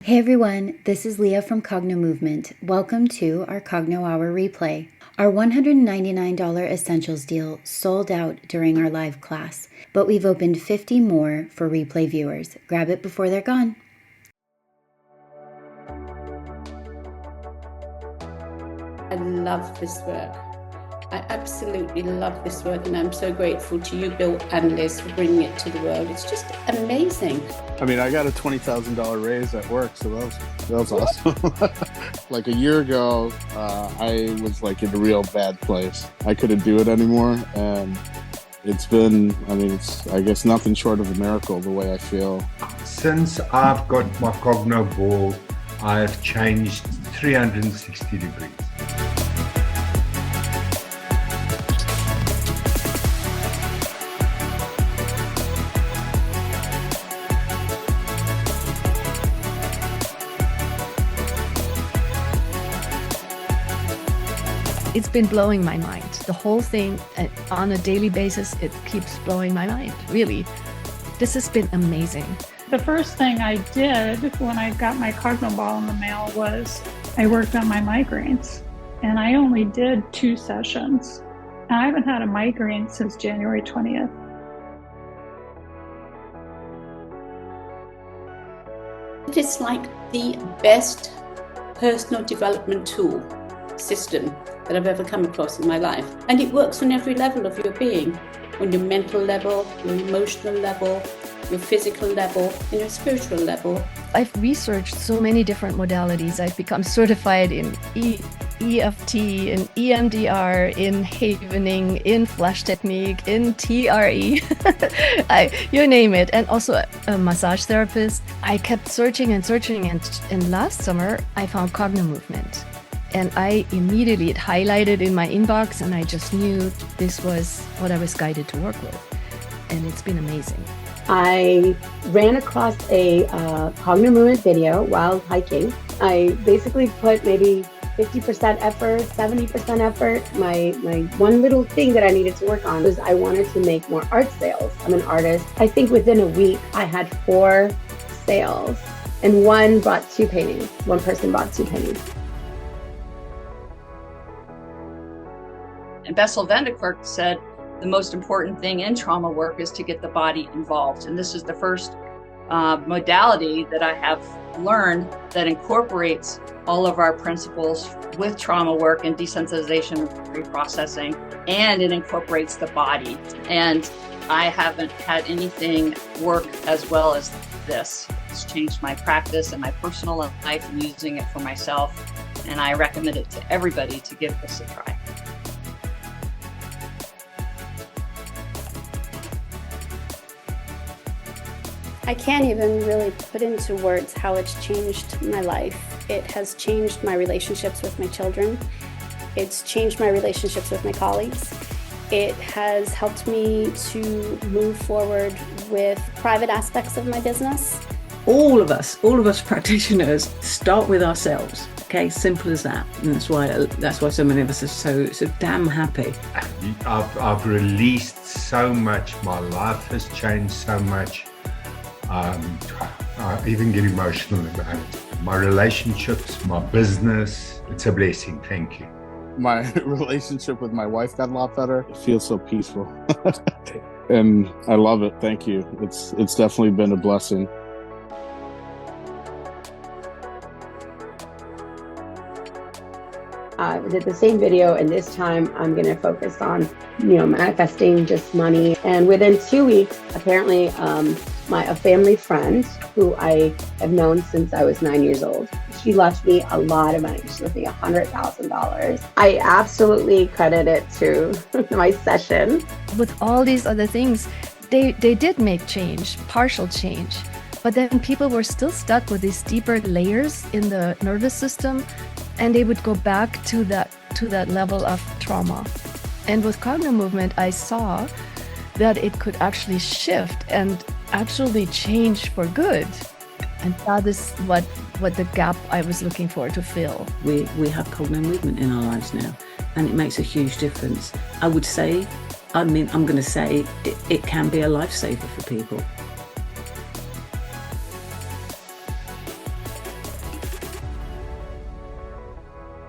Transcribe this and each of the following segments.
Hey everyone, this is Leah from Cognomovement. Welcome to our Cogno Hour replay. Our $199 Essentials deal sold out during our live class, but we've opened 50 more for replay viewers. Grab it before they're gone. I love this work. I absolutely love this work, and I'm so grateful to you, Bill and Liz, for bringing it to the world. It's just amazing. I mean, I got a $20,000 raise at work, so that was awesome. Like a year ago, I was like in a real bad place. I couldn't do it anymore, and it's been, it's, I guess, nothing short of a miracle the way I feel. Since I've got my Cogno ball, I've changed 360 degrees. It's been blowing my mind. The whole thing on a daily basis, it keeps blowing my mind, really. This has been amazing. The first thing I did when I got my Cogno ball in the mail was I worked on my migraines, and I only did 2 sessions. And I haven't had a migraine since January 20th. It is like the best personal development tool system that I've ever come across in my life. And it works on every level of your being, on your mental level, your emotional level, your physical level, and your spiritual level. I've researched so many different modalities. I've become certified in EFT, in EMDR, in havening, in flash technique, in TRE, you name it. And also a massage therapist. I kept searching and searching, and last summer I found Cognomovement. And I immediately, it highlighted in my inbox, and I just knew this was what I was guided to work with. And it's been amazing. I ran across a Cognomovement video while hiking. I basically put maybe 50% effort, 70% effort. My one little thing that I needed to work on was I wanted to make more art sales. I'm an artist. I think within a week, I had 4 sales, and one bought 2 paintings. One person bought 2 paintings. And Bessel van der Kolk said, the most important thing in trauma work is to get the body involved. And this is the first modality that I have learned that incorporates all of our principles with trauma work and desensitization and reprocessing, and it incorporates the body. And I haven't had anything work as well as this. It's changed my practice and my personal life and using it for myself. And I recommend it to everybody to give this a try. I can't even really put into words how it's changed my life. It has changed my relationships with my children. It's changed my relationships with my colleagues. It has helped me to move forward with private aspects of my business. All of us practitioners start with ourselves. Okay, simple as that. And that's why so many of us are so damn happy. I've released so much. My life has changed so much. I even get emotional about it. My relationships, my business, it's a blessing. Thank you. My relationship with my wife got a lot better. It feels so peaceful. And I love it. Thank you. It's definitely been a blessing. I did the same video, and this time I'm going to focus on, manifesting just money. And within 2 weeks, apparently, a family friend who I have known since I was 9 years old, she left me a lot of money. She left me $100,000. I absolutely credit it to my session. With all these other things, they did make change, partial change. But then people were still stuck with these deeper layers in the nervous system, and they would go back to that level of trauma. And with Cognomovement, I saw that it could actually shift and actually change for good. And that is what the gap I was looking for to fill. We have Cognomovement in our lives now, and it makes a huge difference. I'm going to say it can be a lifesaver for people.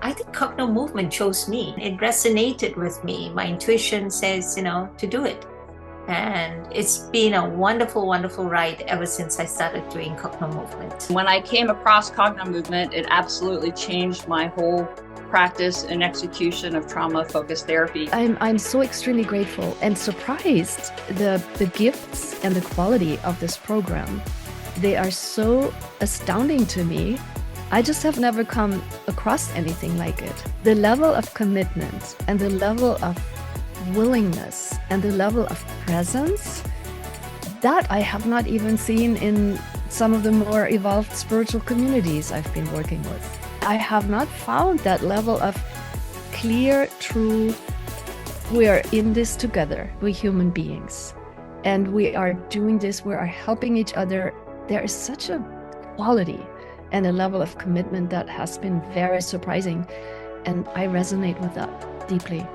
I think Cogno Movement chose me. It resonated with me. My intuition says, to do it. And it's been a wonderful, wonderful ride ever since I started doing Cogno Movement. When I came across Cognomovement, it absolutely changed my whole practice and execution of trauma-focused therapy. I'm so extremely grateful and surprised the gifts and the quality of this program. They are so astounding to me. I just have never come across anything like it. The level of commitment and the level of willingness and the level of presence that I have not even seen in some of the more evolved spiritual communities I've been working with. I have not found that level of clear, true, we are in this together, we human beings, and we are doing this, we are helping each other. There is such a quality and a level of commitment that has been very surprising, and I resonate with that deeply.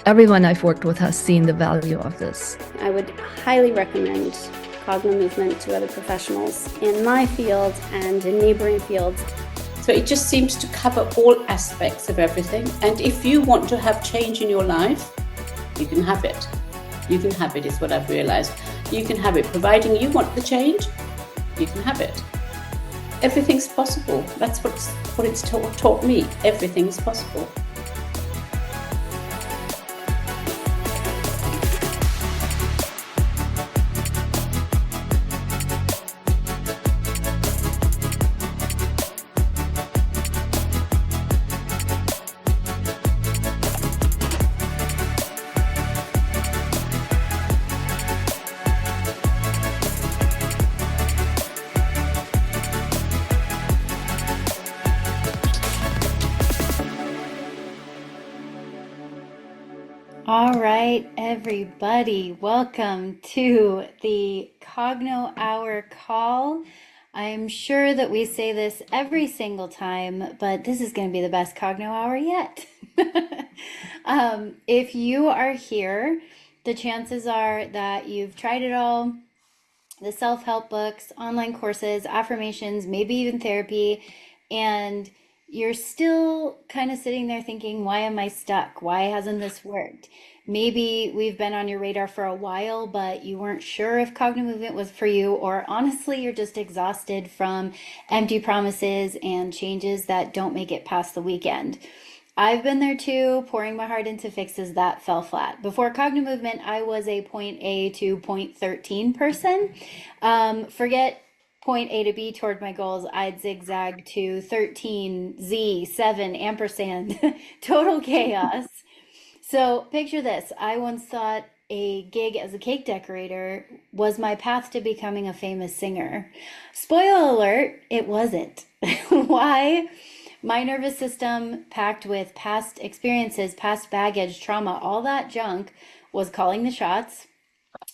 Everyone I've worked with has seen the value of this. I would highly recommend Cognomovement to other professionals in my field and in neighboring fields. So it just seems to cover all aspects of everything. And if you want to have change in your life, you can have it. You can have it is what I've realized. You can have it. Providing you want the change, you can have it. Everything's possible. That's what it's taught me. Everything's possible. All right, everybody, welcome to the Cogno Hour call. I'm sure that we say this every single time, but this is going to be the best Cogno Hour yet. If you are here, the chances are that you've tried it all, the self-help books, online courses, affirmations, maybe even therapy, and you're still kind of sitting there thinking, why am I stuck? Why hasn't this worked? Maybe we've been on your radar for a while, but you weren't sure if Cognomovement was for you, or honestly, you're just exhausted from empty promises and changes that don't make it past the weekend. I've been there too, pouring my heart into fixes that fell flat. Before Cognomovement, I was a point A to point 13 person. Forget point A to B toward my goals, I'd zigzag to 13, Z, 7, ampersand, total chaos. So picture this. I once thought a gig as a cake decorator was my path to becoming a famous singer. Spoiler alert, it wasn't. Why? My nervous system, packed with past experiences, past baggage, trauma, all that junk, was calling the shots,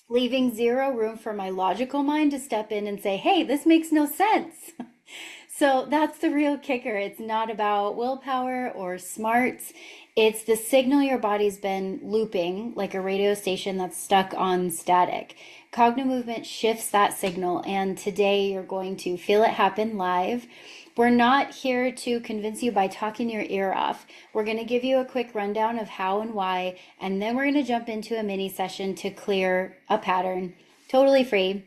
leaving zero room for my logical mind to step in and say, hey, this makes no sense. So that's the real kicker. It's not about willpower or smarts. It's the signal your body's been looping, like a radio station that's stuck on static. Cognomovement shifts that signal, and today you're going to feel it happen live. We're not here to convince you by talking your ear off. We're going to give you a quick rundown of how and why, and then we're going to jump into a mini session to clear a pattern. Totally free.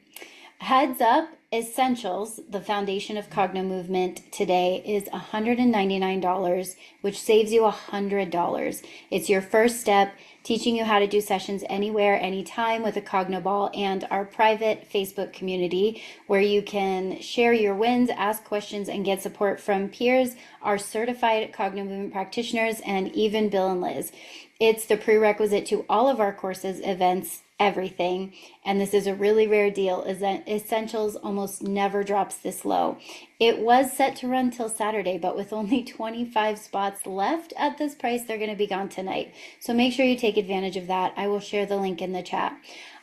Heads up, Essentials, the foundation of Cognomovement today, is $199, which saves you $100. It's your first step, teaching you how to do sessions anywhere, anytime with a Cognoball, and our private Facebook community where you can share your wins, ask questions, and get support from peers, our certified Cognomovement practitioners, and even Bill and Liz. It's the prerequisite to all of our courses, events, everything. And this is a really rare deal. Essentials almost never drops this low. It was set to run till Saturday, but with only 25 spots left at this price, they're going to be gone tonight. So make sure you take advantage of that. I will share the link in the chat.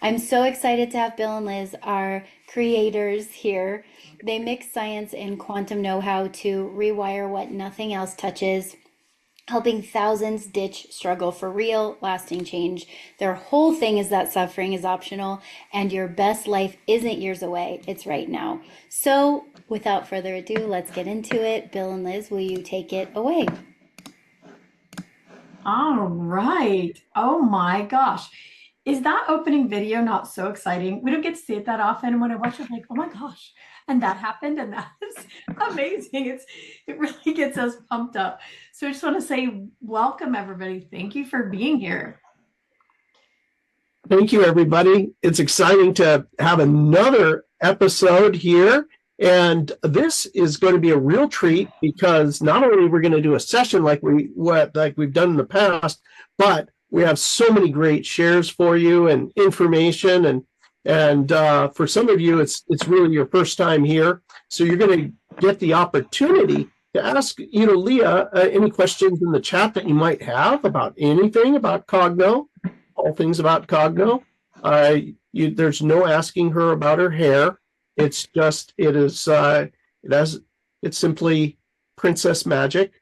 I'm so excited to have Bill and Liz, our creators, here. They mix science and quantum know-how to rewire what nothing else touches. helping thousands ditch struggle for real, lasting change. Their whole thing is that suffering is optional and your best life isn't years away, it's right now. So, without further ado, let's get into it. Bill and Liz, will you take it away? All right. Oh my gosh. Is that opening video not so exciting? We don't get to see it that often. And when I watch it, I'm like, oh my gosh. And that happened. And that is amazing. It really gets us pumped up. So I just want to say welcome, everybody. Thank you for being here. Thank you, everybody. It's exciting to have another episode here. And this is going to be a real treat because not only we're going to do a session like we've done in the past, but we have so many great shares for you and information. And for some of you, it's really your first time here. So you're going to get the opportunity to ask, Leah, any questions in the chat that you might have about anything about Cogno, all things about Cogno. There's no asking her about her hair. It's just, it's simply princess magic.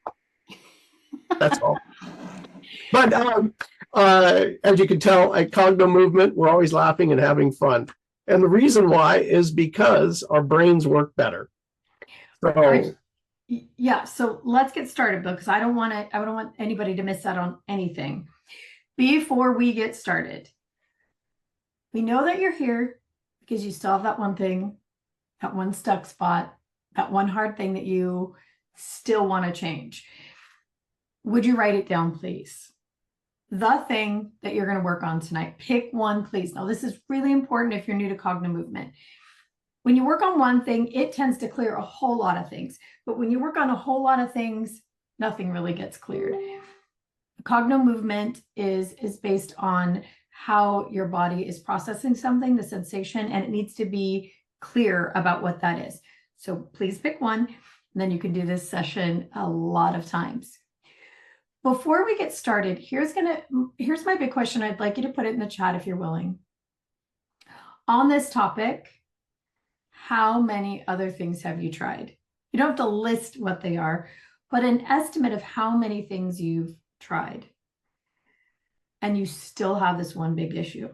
That's all. But as you can tell, at Cognomovement, we're always laughing and having fun. And the reason why is because our brains work better. So, yeah, so let's get started, Bill, because I don't want anybody to miss out on anything. Before we get started, we know that you're here because you still have that one thing, that one stuck spot, that one hard thing that you still want to change. Would you write it down, please? The thing that you're going to work on tonight. Pick one, please. Now, this is really important if you're new to Cognomovement. When you work on one thing, it tends to clear a whole lot of things. But when you work on a whole lot of things, nothing really gets cleared. Cognomovement is based on how your body is processing something, the sensation, and it needs to be clear about what that is. So please pick one, and then you can do this session a lot of times. Before we get started, here's my big question. I'd like you to put it in the chat if you're willing. On this topic, how many other things have you tried? You don't have to list what they are, but an estimate of how many things you've tried. And you still have this one big issue.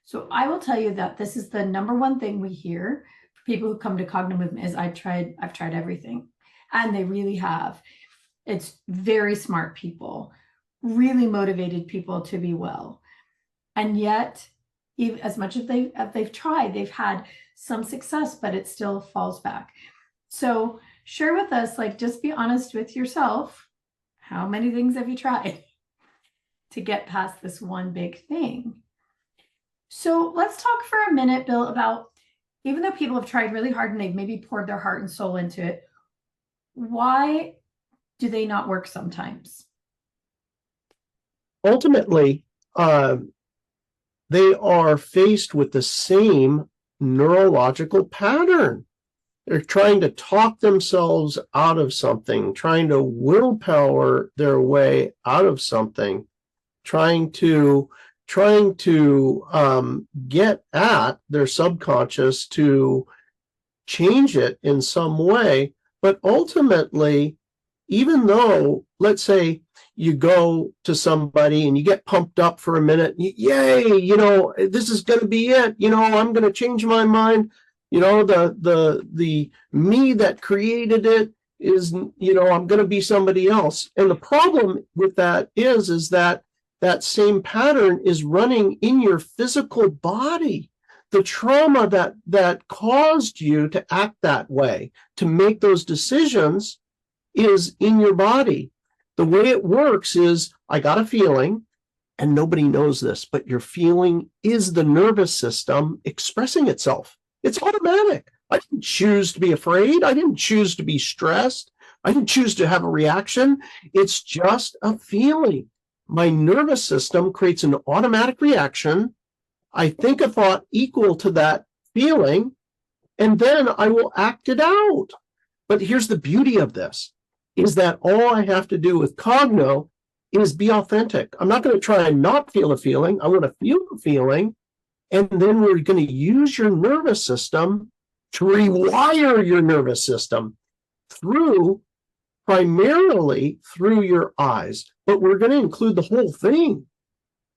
So I will tell you that this is the number one thing we hear for people who come to Cognomovement is I've tried everything. And they really have. It's very smart people, really motivated people to be well. And yet, even as much as they've tried, they've had some success, but it still falls back. So share with us, just be honest with yourself. How many things have you tried to get past this one big thing? So let's talk for a minute, Bill, about even though people have tried really hard and they've maybe poured their heart and soul into it, why do they not work sometimes? ultimately, they are faced with the same neurological pattern. They're trying to talk themselves out of something, trying to willpower their way out of something, trying to get at their subconscious to change it in some way. But ultimately, even though, let's say, you go to somebody and you get pumped up for a minute, yay, this is going to be it. I'm going to change my mind. The me that created it is, I'm going to be somebody else. And the problem with that is that same pattern is running in your physical body. The trauma that caused you to act that way, to make those decisions, is in your body. The way it works is, I got a feeling, and nobody knows this, but your feeling is the nervous system expressing itself. It's automatic. I didn't choose to be afraid. I didn't choose to be stressed. I didn't choose to have a reaction. It's just a feeling. My nervous system creates an automatic reaction. I think a thought equal to that feeling, and then I will act it out. But here's the beauty of this, is that all I have to do with Cogno is be authentic. I'm not going to try and not feel a feeling. I want to feel a feeling. And then we're going to use your nervous system to rewire your nervous system through primarily through your eyes, but we're going to include the whole thing,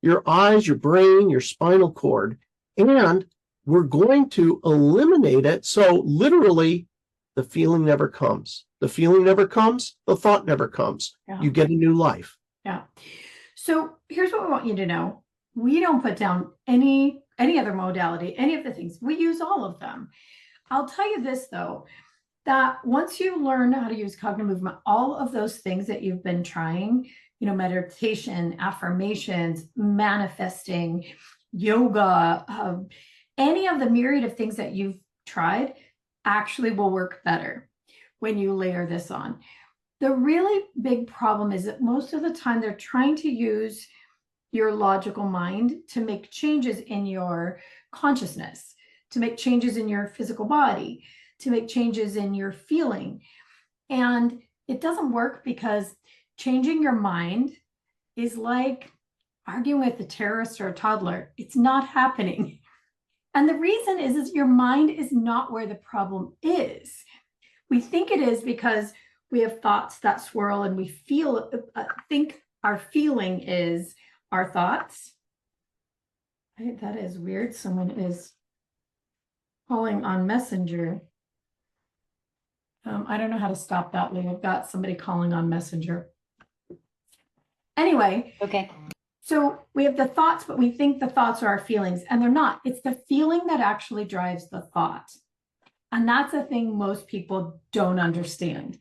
your eyes, your brain, your spinal cord, and we're going to eliminate it. So literally, the feeling never comes. The feeling never comes. The thought never comes. Yeah. You get a new life. Yeah. So here's what we want you to know. We don't put down any other modality, any of the things. We use all of them. I'll tell you this, though, that once you learn how to use Cogno Movement, all of those things that you've been trying, meditation, affirmations, manifesting, yoga, any of the myriad of things that you've tried actually will work better when you layer this on. The really big problem is that most of the time they're trying to use your logical mind to make changes in your consciousness, to make changes in your physical body, to make changes in your feeling. And it doesn't work because changing your mind is like arguing with a terrorist or a toddler. It's not happening. And the reason is your mind is not where the problem is. We think it is because we have thoughts that swirl and we think our feeling is our thoughts. I think that is weird. Someone is calling on Messenger. I don't know how to stop that, Leah. I've got somebody calling on Messenger. Anyway. Okay. So we have the thoughts, but we think the thoughts are our feelings, and they're not. It's the feeling that actually drives the thought. And that's the thing most people don't understand,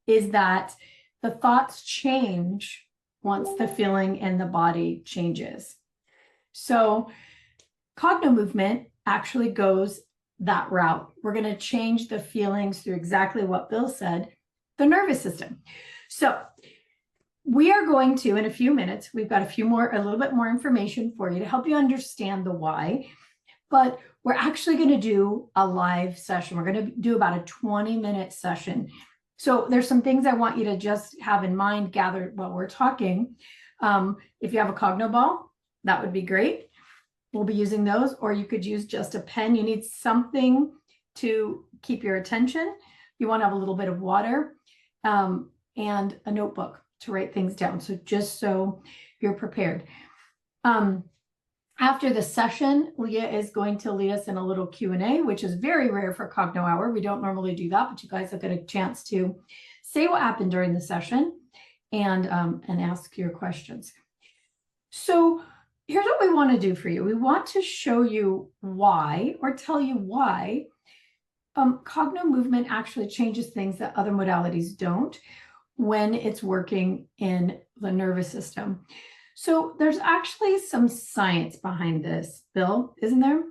is that the thoughts change once the feeling in the body changes. So Cogno Movement actually goes that route. We're going to change the feelings through exactly what Bill said, the nervous system. So we are going to, in a few minutes, we've got a little bit more information for you to help you understand the why, but we're actually going to do a live session. We're going to do about a 20-minute session. So there's some things I want you to just have in mind, gather while we're talking. If you have a Cogno ball, that would be great. We'll be using those, or you could use just a pen. You need something to keep your attention. You want to have a little bit of water and a notebook to write things down. So just so you're prepared. After the session, Leah is going to lead us in a little Q&A, which is very rare for Cogno Hour. We don't normally do that, but you guys have got a chance to say what happened during the session and ask your questions. So here's what we want to do for you. We want to show you why, or tell you why, Cogno Movement actually changes things that other modalities don't when it's working in the nervous system. So there's actually some science behind this, Bill, isn't there?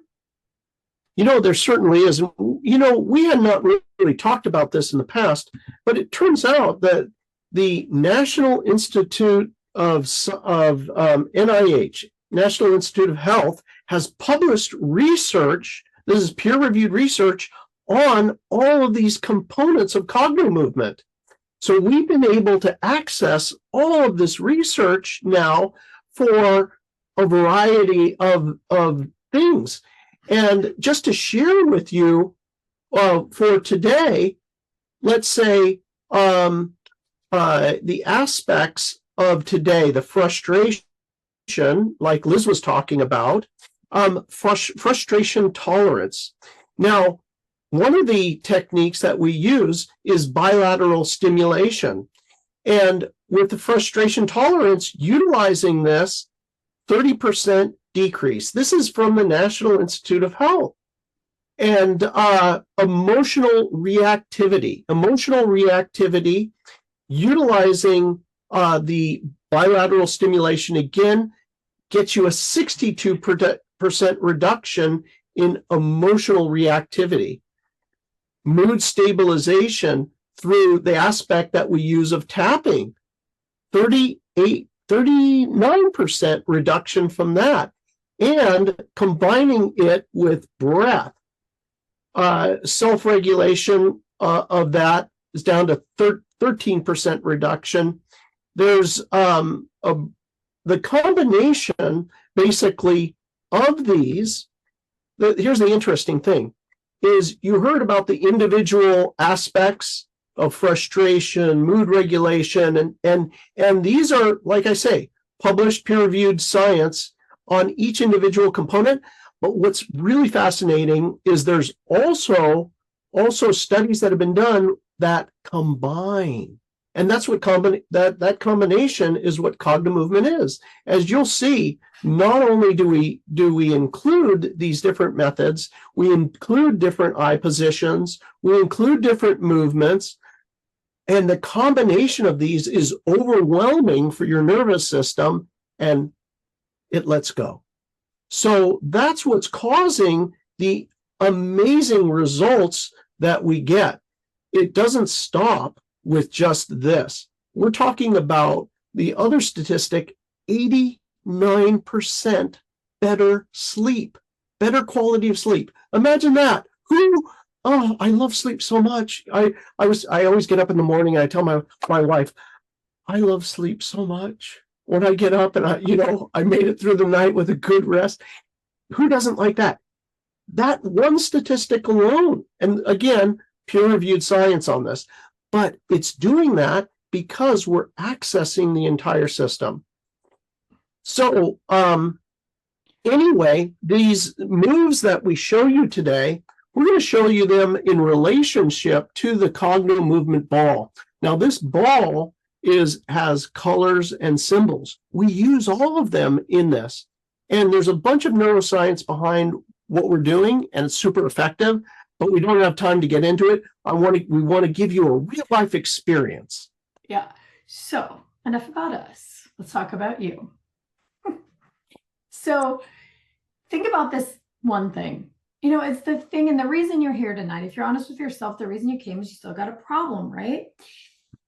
There certainly is. We had not really talked about this in the past, but it turns out that the National Institute of NIH, National Institute of Health, has published research, this is peer-reviewed research, on all of these components of Cogno Movement. So we've been able to access all of this research now for a variety of things. And just to share with you for today, let's say the aspects of today, the frustration, like Liz was talking about, frustration tolerance. Now, one of the techniques that we use is bilateral stimulation. And with the frustration tolerance, utilizing this, 30% decrease. This is from the National Institute of Health. And emotional reactivity, utilizing the bilateral stimulation, again, gets you a 62% reduction in emotional reactivity. Mood stabilization through the aspect that we use of tapping, 39% reduction from that, and combining it with breath. Self-regulation of that is down to 13% reduction. There's the combination, basically, of these. Here's the interesting thing, is you heard about the individual aspects of frustration, mood regulation, and these are, like I say, published peer-reviewed science on each individual component. But what's really fascinating is there's also studies that have been done that combine. And that's what that combination is what Cognomovement is. As you'll see, not only do we include these different methods, we include different eye positions, we include different movements, and the combination of these is overwhelming for your nervous system, and it lets go. So that's what's causing the amazing results that we get. It doesn't stop with just this. We're talking about the other statistic, 89% better sleep, better quality of sleep. Imagine that. Oh, I love sleep so much. I always get up in the morning and I tell my wife, I love sleep so much. When I get up and I made it through the night with a good rest. Who doesn't like that? That one statistic alone, and again, peer-reviewed science on this, but it's doing that because we're accessing the entire system. So anyway, these moves that we show you today, we're going to show you them in relationship to the Cognomovement ball. Now, this ball has colors and symbols. We use all of them in this. And there's a bunch of neuroscience behind what we're doing, and it's super effective, but we don't have time to get into it. We want to give you a real life experience. Yeah. So enough about us. Let's talk about you. So think about this one thing. It's the thing, and the reason you're here tonight, if you're honest with yourself, the reason you came is you still got a problem, right?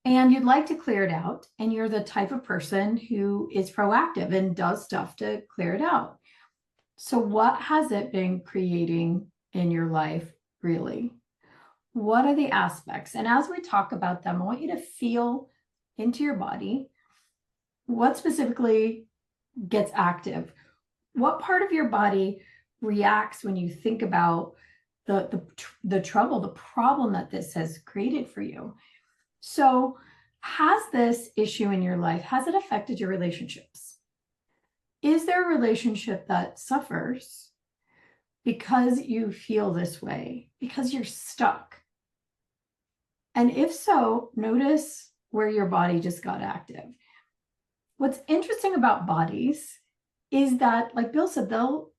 And you'd like to clear it out. And you're the type of person who is proactive and does stuff to clear it out. So what has it been creating in your life, really? What are the aspects? And as we talk about them, I want you to feel into your body what specifically gets active. What part of your body reacts when you think about the trouble, the problem that this has created for you? So has this issue in your life, has it affected your relationships? Is there a relationship that suffers because you feel this way, because you're stuck? And if so, notice where your body just got active. What's interesting about bodies is that, like Bill said,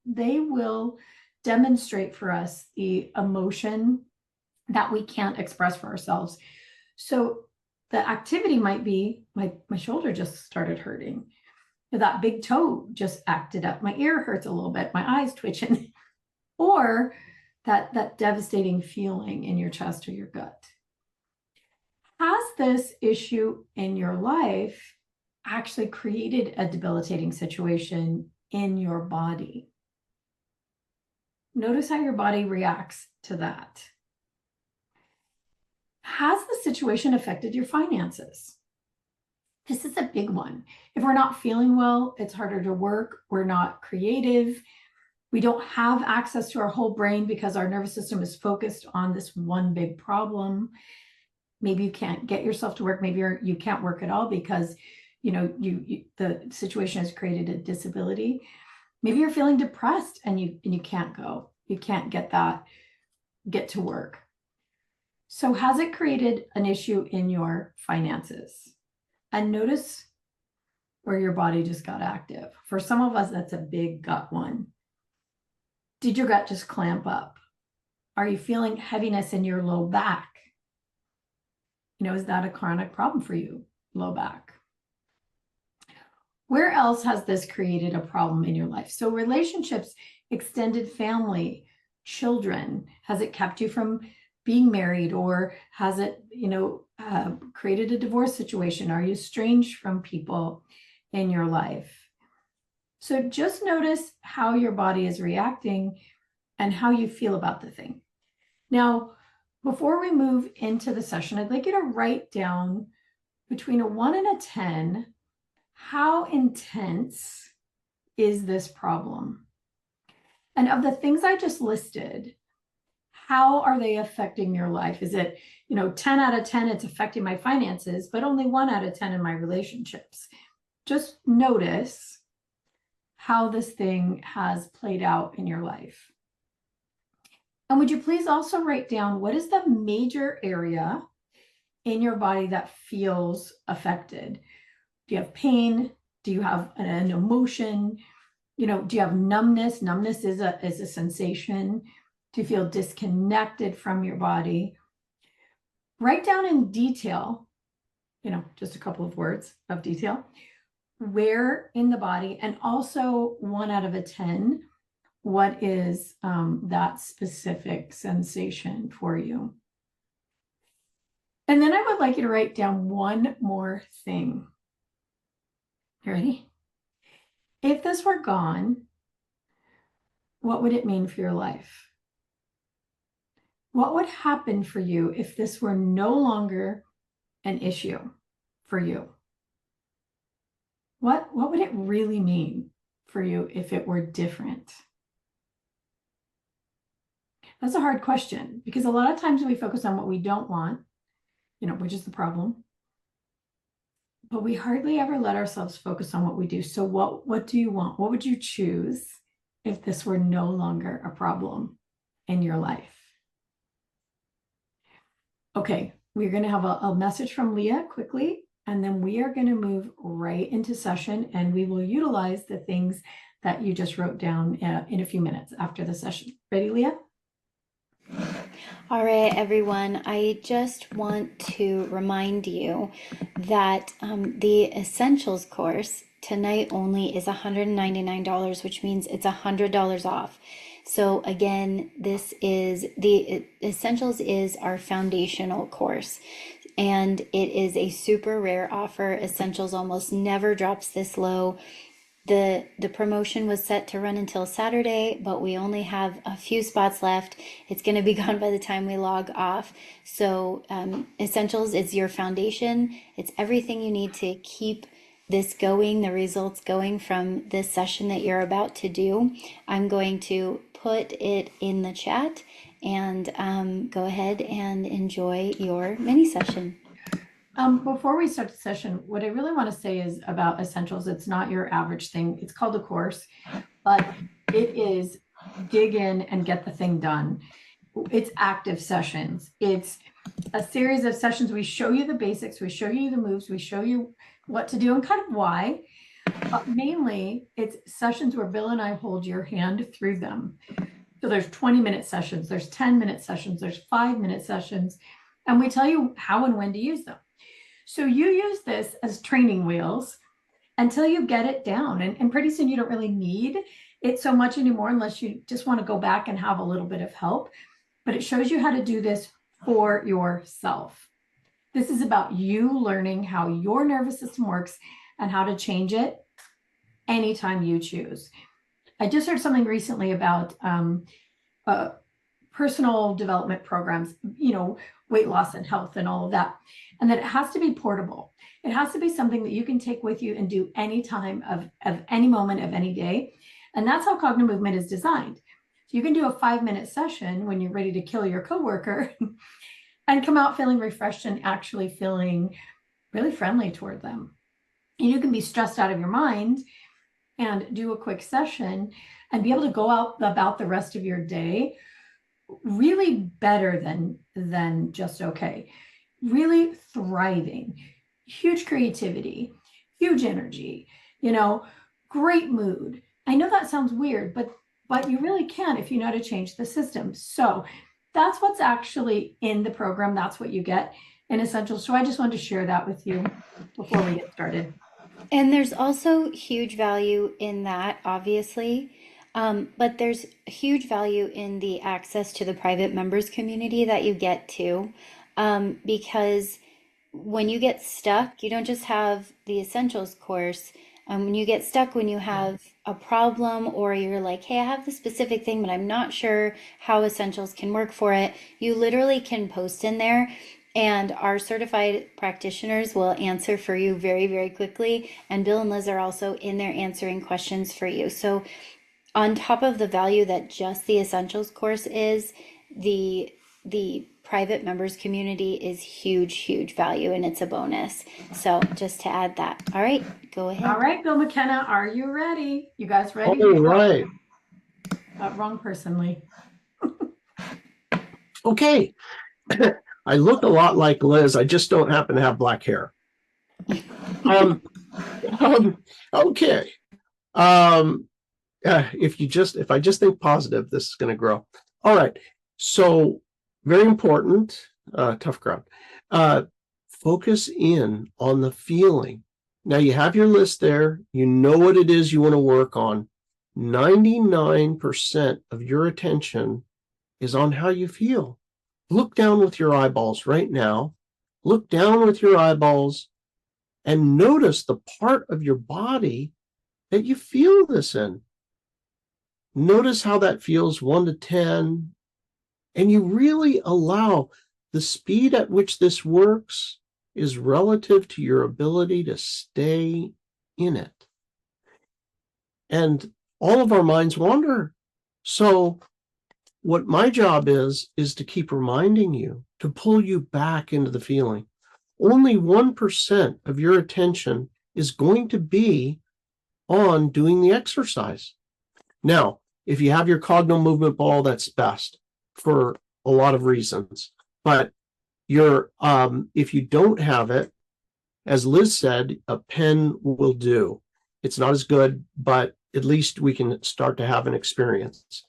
they will demonstrate for us the emotion that we can't express for ourselves. So the activity might be, my shoulder just started hurting. That big toe just acted up. My ear hurts a little bit. My eyes twitching. Or that devastating feeling in your chest or your gut. Has this issue in your life actually created a debilitating situation in your body? Notice how your body reacts to that. Has the situation affected your finances? This is a big one. If we're not feeling well, it's harder to work. We're not creative. We don't have access to our whole brain because our nervous system is focused on this one big problem. Maybe you can't get yourself to work. Maybe you can't work at all because the situation has created a disability. Maybe you're feeling depressed and you can't go. You can't get to work. So has it created an issue in your finances? And notice where your body just got active. For some of us, that's a big gut one. Did your gut just clamp up? Are you feeling heaviness in your low back? Is that a chronic problem for you? Low back. Where else has this created a problem in your life? So relationships, extended family, children, has it kept you from being married, or has it, created a divorce situation? Are you estranged from people in your life? So just notice how your body is reacting and how you feel about the thing. Now, before we move into the session, I'd like you to write down between a 1 and a 10, how intense is this problem? And of the things I just listed, how are they affecting your life? Is it, 10 out of 10, it's affecting my finances, but only 1 out of 10 in my relationships? Just notice how this thing has played out in your life. And would you please also write down what is the major area in your body that feels affected? Do you have pain? Do you have an emotion? Do you have numbness? Numbness is a sensation. Do you feel disconnected from your body? Write down in detail, just a couple of words of detail, where in the body, and also 1 out of 10, what is that specific sensation for you? And then I would like you to write down one more thing. You ready? If this were gone, what would it mean for your life? What would happen for you if this were no longer an issue for you? What would it really mean for you if it were different? That's a hard question, because a lot of times we focus on what we don't want, which is the problem. But we hardly ever let ourselves focus on what we do. So what do you want? What would you choose if this were no longer a problem in your life? Okay, we're going to have a message from Leah quickly, and then we are going to move right into session, and we will utilize the things that you just wrote down in a few minutes after the session. Ready, Leah? All right, everyone, I just want to remind you that the Essentials course tonight only is $199, which means it's $100 off. So again, this is the Essentials is our foundational course, and it is a super rare offer. Essentials almost never drops this low. The promotion was set to run until Saturday, but we only have a few spots left. It's going to be gone by the time we log off. So Essentials is your foundation. It's everything you need to keep this going, the results going from this session that you're about to do. I'm going to put it in the chat, and go ahead and enjoy your mini session. Before we start the session, what I really want to say is about Essentials, it's not your average thing. It's called a course, but it is dig in and get the thing done. It's active sessions. It's a series of sessions. We show you the basics. We show you the moves. We show you what to do and kind of why. But mainly, it's sessions where Bill and I hold your hand through them. So there's 20-minute sessions. There's 10-minute sessions. There's 5-minute sessions. And we tell you how and when to use them. So you use this as training wheels until you get it down. And pretty soon you don't really need it so much anymore, unless you just want to go back and have a little bit of help. But it shows you how to do this for yourself. This is about you learning how your nervous system works and how to change it anytime you choose. I just heard something recently about personal development programs, weight loss and health and all of that. And that it has to be portable. It has to be something that you can take with you and do any time of any moment of any day. And that's how Cognomovement is designed. So you can do a 5-minute session when you're ready to kill your coworker and come out feeling refreshed and actually feeling really friendly toward them. And you can be stressed out of your mind and do a quick session and be able to go out about the rest of your day really better than just okay. Really thriving, huge creativity, huge energy, great mood. I know that sounds weird, but you really can if you know how to change the system. So that's what's actually in the program. That's what you get in Essentials. So I just wanted to share that with you before we get started. And there's also huge value in that, obviously. But there's huge value in the access to the private members community that you get too. Because when you get stuck, you don't just have the Essentials course. When you get stuck, when you have a problem, or you're like, hey, I have this specific thing, but I'm not sure how Essentials can work for it, you literally can post in there, and our certified practitioners will answer for you very, very quickly. And Bill and Liz are also in there answering questions for you. So on top of the value that just the Essentials course is, the private members community is huge value, and it's a bonus. So just to add that. All right, go ahead. All right, Bill McKenna, are you ready? You guys ready? All right. Wrong person, Lee. Okay. I look a lot like Liz. I just don't happen to have black hair. Okay. If I just think positive, this is going to grow. All right. So very important, tough crowd. Focus in on the feeling. Now you have your list there. You know what it is you want to work on. 99% of your attention is on how you feel. Look down with your eyeballs right now. Look down with your eyeballs and notice the part of your body that you feel this in. Notice how that feels 1 to 10. And you really allow the speed at which this works is relative to your ability to stay in it. And all of our minds wander. So what my job is to keep reminding you, to pull you back into the feeling. Only 1% of your attention is going to be on doing the exercise. Now, if you have your Cognomovement ball, that's best for a lot of reasons. But if you don't have it, as Liz said, a pen will do. It's not as good, but at least we can start to have an experience.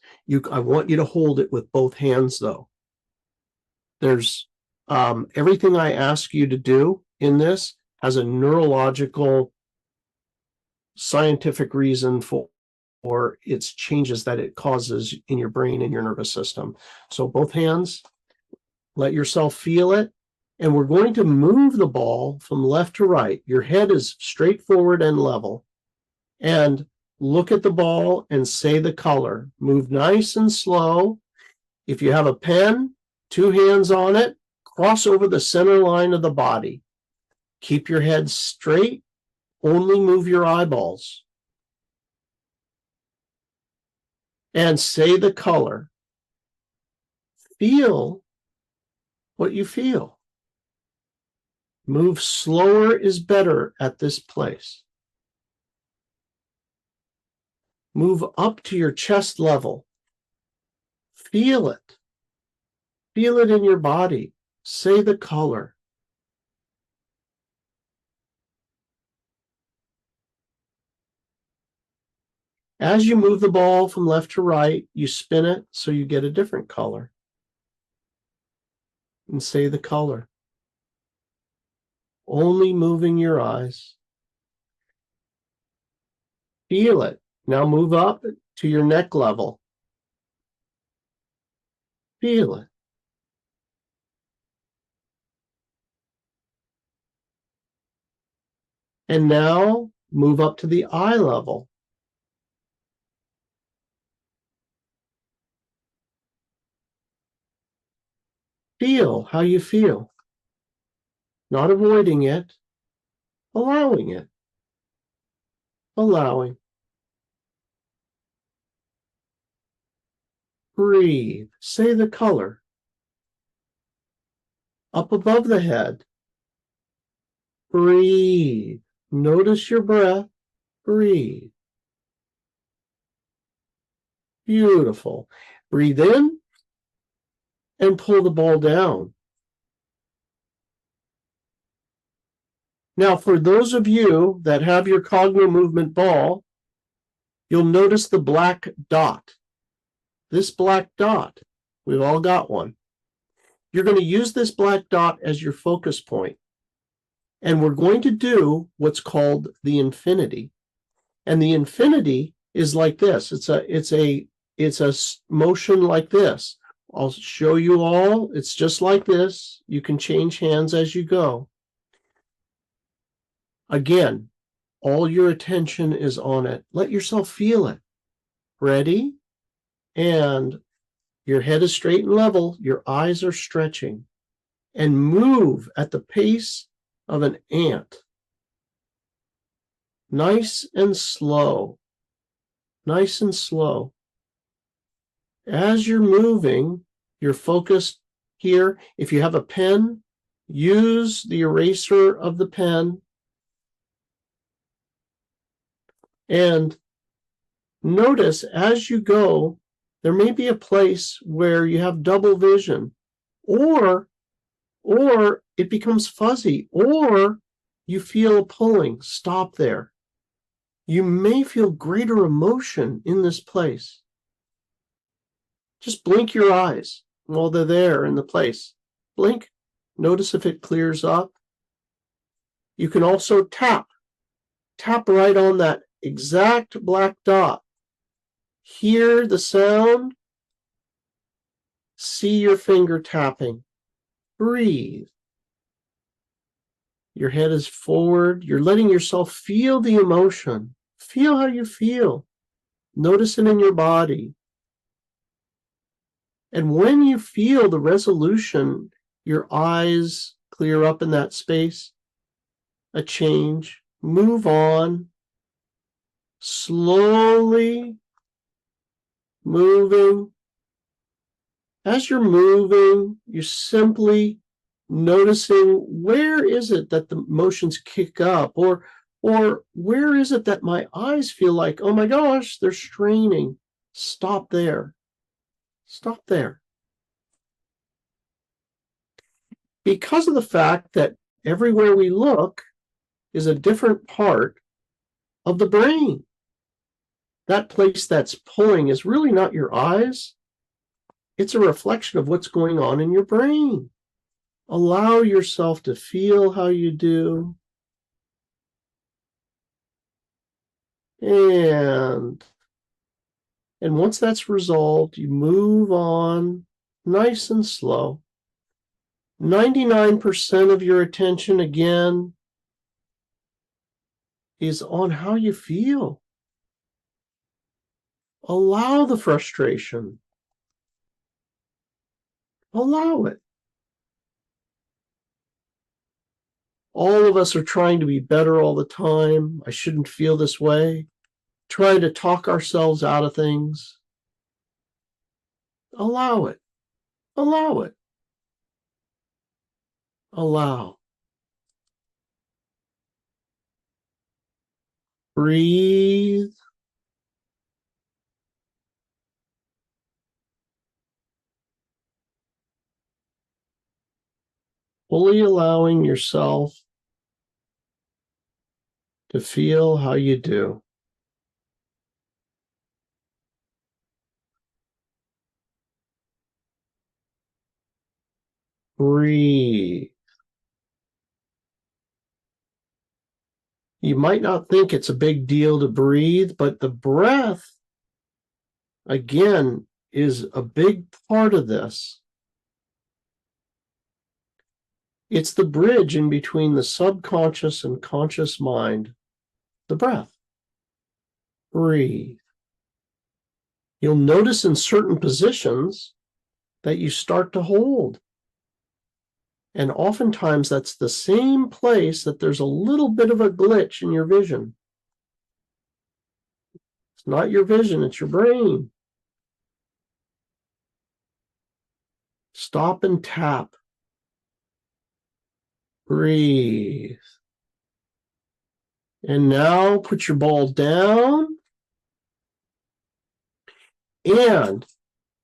I want you to hold it with both hands, though. There's everything I ask you to do in this has a neurological, scientific reason for its changes that it causes in your brain and your nervous system. So both hands, let yourself feel it. And we're going to move the ball from left to right. Your head is straight forward and level. And look at the ball and say the color. Move nice and slow. If you have a pen, 2 hands on it, cross over the center line of the body. Keep your head straight. Only move your eyeballs. And say the color. Feel what you feel. Move slower is better at this place. Move up to your chest level. Feel it. Feel it in your body. Say the color. As you move the ball from left to right, you spin it so you get a different color. And say the color. Only moving your eyes. Feel it. Now move up to your neck level. Feel it. And now move up to the eye level. Feel how you feel. Not avoiding it, allowing it. Allowing. Breathe. Say the color. Up above the head. Breathe. Notice your breath. Breathe. Beautiful. Breathe in and pull the ball down. Now, for those of you that have your Cognomovement ball, you'll notice the black dot. This black dot, we've all got one. You're going to use this black dot as your focus point. And we're going to do what's called the infinity. And the infinity is like this. It's a motion like this. I'll show you all. It's just like this. You can change hands as you go. Again, all your attention is on it. Let yourself feel it. Ready? And your head is straight and level. Your eyes are stretching. And move at the pace of an ant. Nice and slow. Nice and slow. As you're moving, You're focused here. If you have a pen, use the eraser of the pen and notice as you go, there may be a place where you have double vision, or it becomes fuzzy, or you feel a pulling. Stop there. You may feel greater emotion in this place. Just blink your eyes while they're there in the place. Blink. Notice if it clears up. You can also tap. Tap right on that exact black dot. Hear the sound. See your finger tapping. Breathe. Your head is forward. You're letting yourself feel the emotion. Feel how you feel. Notice it in your body. And when you feel the resolution, your eyes clear up in that space, a change, move on, slowly moving. As you're moving, you're simply noticing where is it that the emotions kick up, or where is it that my eyes feel like, oh my gosh, they're straining. Stop there. Stop there. Because of the fact that everywhere we look is a different part of the brain. That place that's pulling is really not your eyes. It's a reflection of what's going on in your brain. Allow yourself to feel how you do. And once that's resolved, you move on nice and slow. 99% of your attention, again, is on how you feel. Allow the frustration. Allow it. All of us are trying to be better all the time. I shouldn't feel this way. Trying to talk ourselves out of things. Allow it. Allow it. Allow. Breathe. Fully allowing yourself to feel how you do. Breathe. You might not think it's a big deal to breathe, but the breath, again, is a big part of this. It's the bridge in between the subconscious and conscious mind, the breath. Breathe. You'll notice in certain positions that you start to hold. And oftentimes that's the same place that there's a little bit of a glitch in your vision. It's not your vision, it's your brain. Stop and tap. Breathe. And now put your ball down. And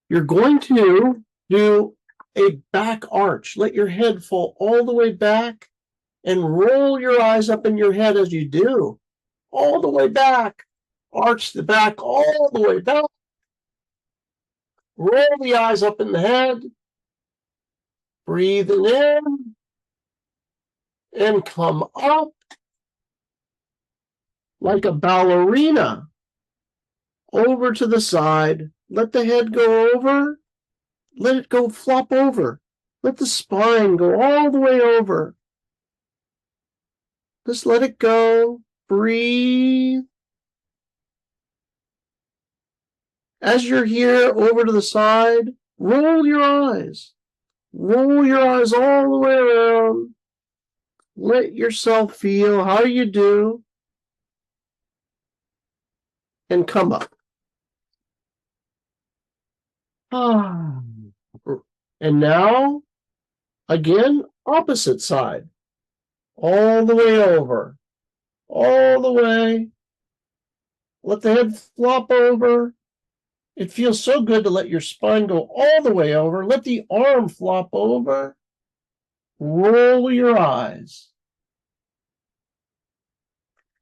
you're going to do a back arch. Let your head fall all the way back and roll your eyes up in your head as you do. All the way back. Arch the back all the way back. Roll the eyes up in the head. Breathing in. And come up like a ballerina. Over to the side. Let the head go over. Let it go flop over. Let the spine go all the way over. Just let it go. Breathe. As you're here over to the side, roll your eyes. Roll your eyes all the way around. Let yourself feel how you do. And come up. And now, again, opposite side. All the way over. All the way. Let the head flop over. It feels so good to let your spine go all the way over. Let the arm flop over. Roll your eyes.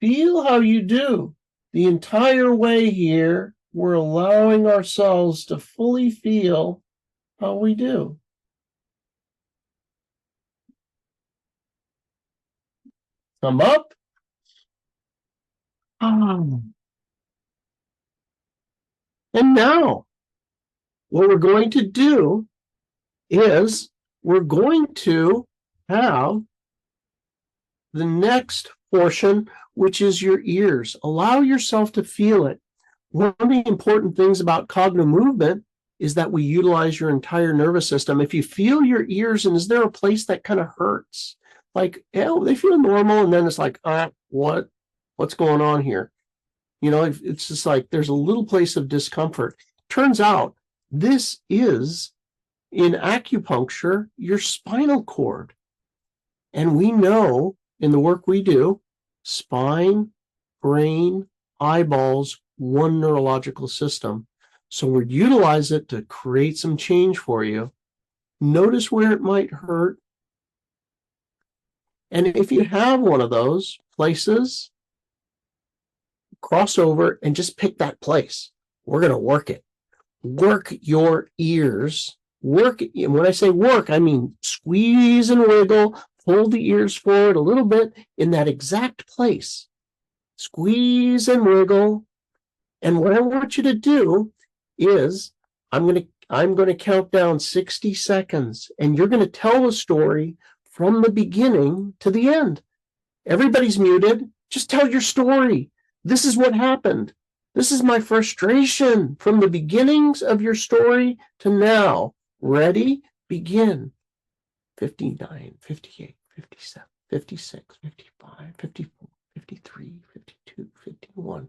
Feel how you do. The entire way here, we're allowing ourselves to fully feel how we do. Come up. And now, what we're going to do is we're going to have the next portion, which is your ears. Allow yourself to feel it. One of the important things about Cogno movement is that we utilize your entire nervous system. If you feel your ears, and is there a place that kind of hurts? Like, yeah, they feel normal, and then it's like, what's going on here? You know, it's just like there's a little place of discomfort. Turns out this is, in acupuncture, your spinal cord. And we know in the work we do, spine, brain, eyeballs, one neurological system. So we utilize it to create some change for you. Notice where it might hurt. And if you have one of those places, cross over and just pick that place. We're going to work it. Work your ears. Work. And when I say work, I mean squeeze and wiggle. Pull the ears forward a little bit in that exact place. Squeeze and wiggle. And what I want you to do is I'm going to count down 60 seconds, and you're going to tell a story from the beginning to the end. Everybody's muted. Just tell your story. This is what happened. This is my frustration from the beginnings of your story to now. Ready? Begin. 59, 58, 57, 56, 55, 54, 53, 52, 51,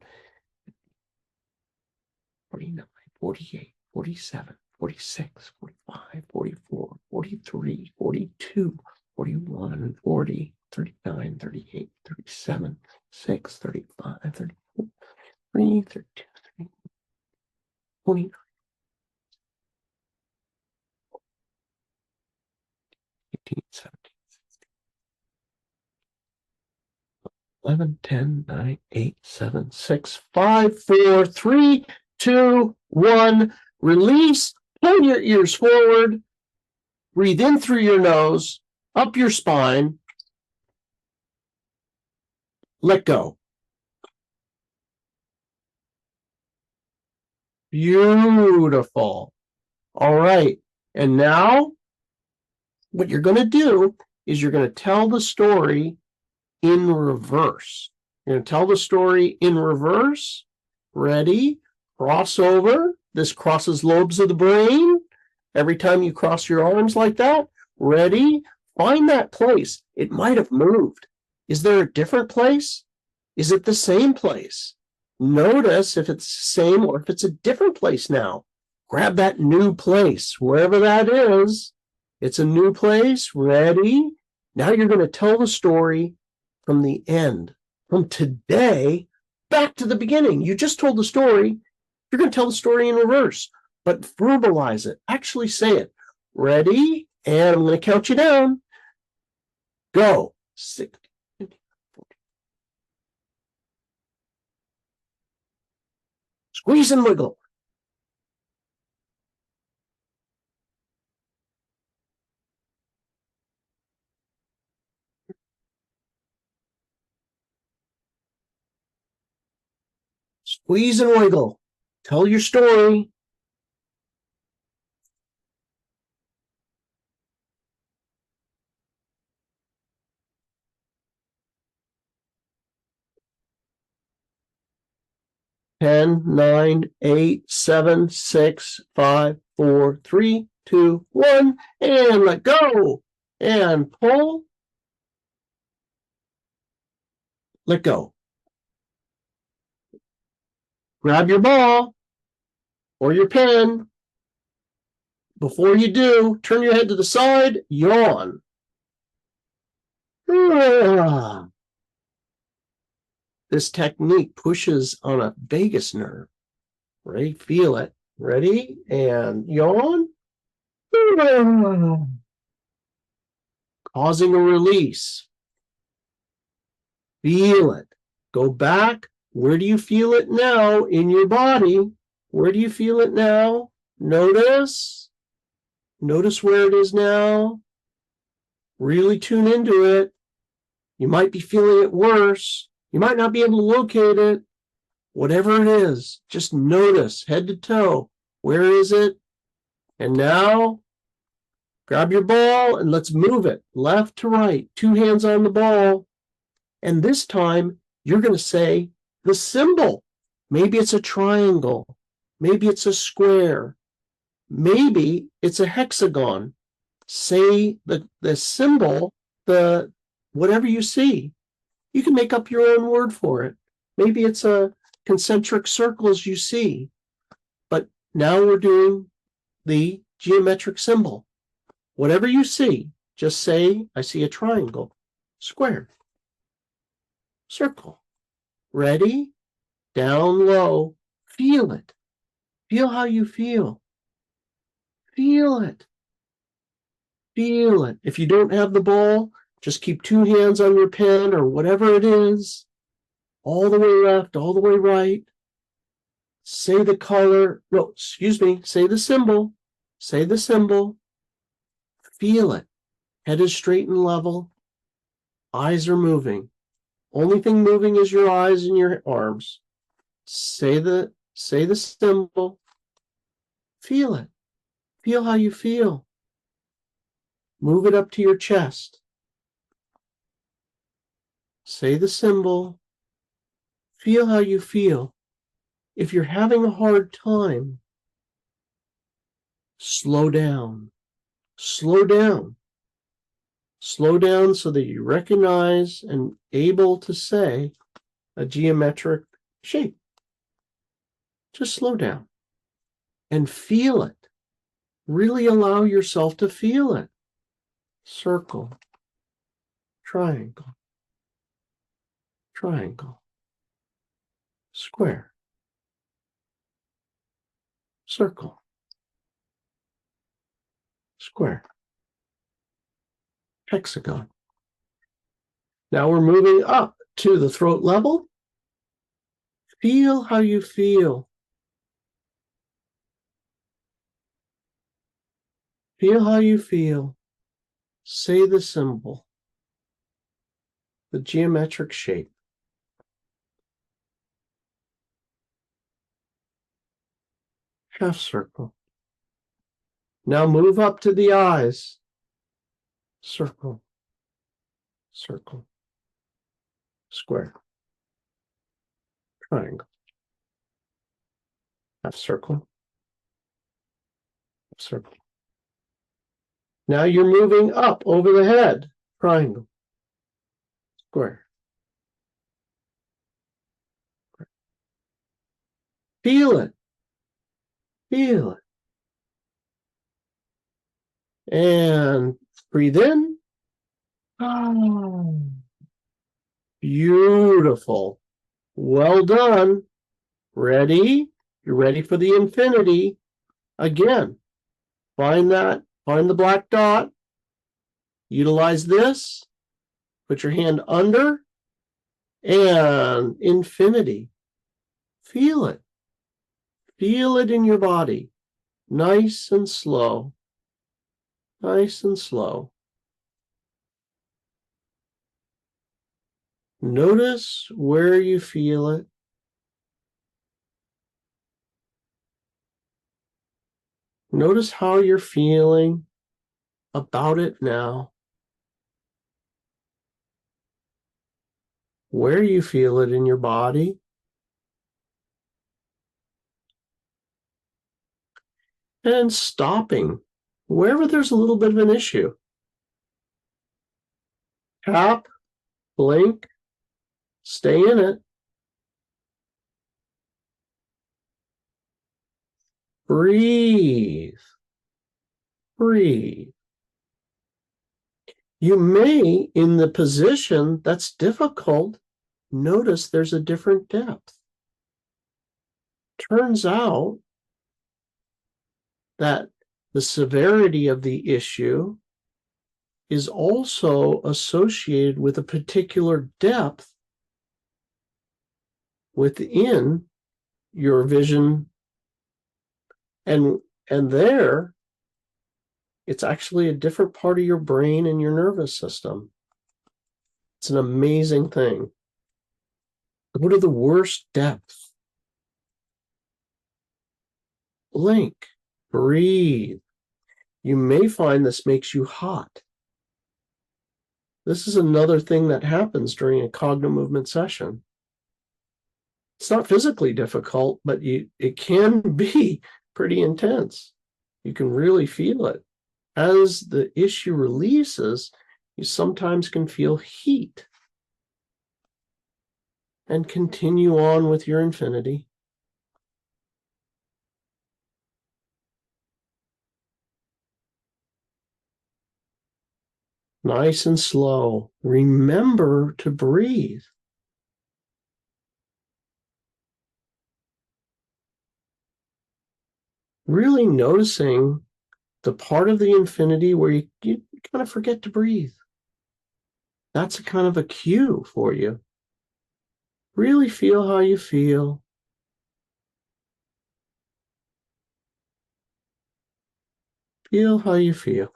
49, 48, 47, 46, 45, 44, 43, 42, 41, 40, 39, 38, 37, 6, 35, 34, 33, 32, 29, 18, 17, 11, 10, 9, 8, 7, 6, 5, 4, 3, 2, 1. Release. Pull your ears forward. Breathe in through your nose, up your spine. Let go. Beautiful. All right. And now what you're going to do is you're going to tell the story in reverse. You're going to tell the story in reverse. Ready? Cross over. This crosses lobes of the brain. Every time you cross your arms like that. Ready? Find that place. It might have moved. Is there a different place? Is it the same place? Notice if it's the same or if it's a different place now. Grab that new place, wherever that is. It's a new place. Ready? Now you're going to tell the story from the end, from today back to the beginning. You just told the story. You're going to tell the story in reverse, but verbalize it. Actually say it. Ready? And I'm going to count you down. Go. 60, 50, 40. Squeeze and wiggle. Squeeze and wiggle. Tell your story. Ten, 9, 8, 7, 6, 5, 4, 3, 2, 1, and let go. And pull. Let go. Grab your ball or your pen. before you do, turn your head to the side, yawn. This technique pushes on a vagus nerve. Ready? Feel it. Ready? And yawn. Causing a release. Feel it. Go back. Where do you feel it now in your body? Where do you feel it now? Notice. Notice where it is now. Really tune into it. You might be feeling it worse. You might not be able to locate it. Whatever it is, just notice head to toe. Where is it? And now, grab your ball and let's move it left to right. 2 hands on the ball. And this time, you're going to say the symbol. Maybe it's a triangle. Maybe it's a square. Maybe it's a hexagon. Say the symbol, whatever you see. You can make up your own word for it. Maybe it's a concentric circles you see. But now we're doing the geometric symbol. Whatever you see, just say, I see a triangle, square, circle. Ready? Down low. Feel it. Feel how you feel. Feel it. Feel it. If you don't have the ball, just keep 2 hands on your pen or whatever it is. All the way left, all the way right. Say the color. No, excuse me. Say the symbol. Say the symbol. Feel it. Head is straight and level. Eyes are moving. Only thing moving is your eyes and your arms. Say the symbol. Feel it. Feel how you feel. Move it up to your chest. Say the symbol. Feel how you feel. If you're having a hard time, slow down. Slow down. Slow down so that you recognize and able to say a geometric shape. Just slow down and feel it. Really allow yourself to feel it. Circle, triangle, triangle, square, circle, square, hexagon. Now we're moving up to the throat level. Feel how you feel. Feel how you feel. Say the symbol, the geometric shape. Half circle. Now move up to the eyes. Circle, circle, square, triangle, half circle, circle. Now you're moving up over the head. Triangle, square. Feel it. Feel it. And breathe in. Oh, beautiful. Well done. Ready? You're ready for the infinity. Again, find the black dot. Utilize this. Put your hand under. And infinity. Feel it. Feel it in your body. Nice and slow. Nice and slow. Notice where you feel it. Notice how you're feeling about it now. Where you feel it in your body. And stopping wherever there's a little bit of an issue. Tap, blink, stay in it. Breathe. breathe. You may, in the position that's difficult, notice there's a different depth. Turns out that the severity of the issue is also associated with a particular depth within your vision, and there it's actually a different part of your brain and your nervous system. It's an amazing thing. Go to the worst depth. Blink, breathe. You may find this makes you hot. This is another thing that happens during a Cogno movement session. It's not physically difficult, but it can be pretty intense. You can really feel it. As the issue releases, you sometimes can feel heat. And continue on with your infinity. Nice and slow. Remember to breathe. Really noticing the part of the infinity where you kind of forget to breathe. That's a kind of a cue for you. Really feel how you feel. Feel how you feel.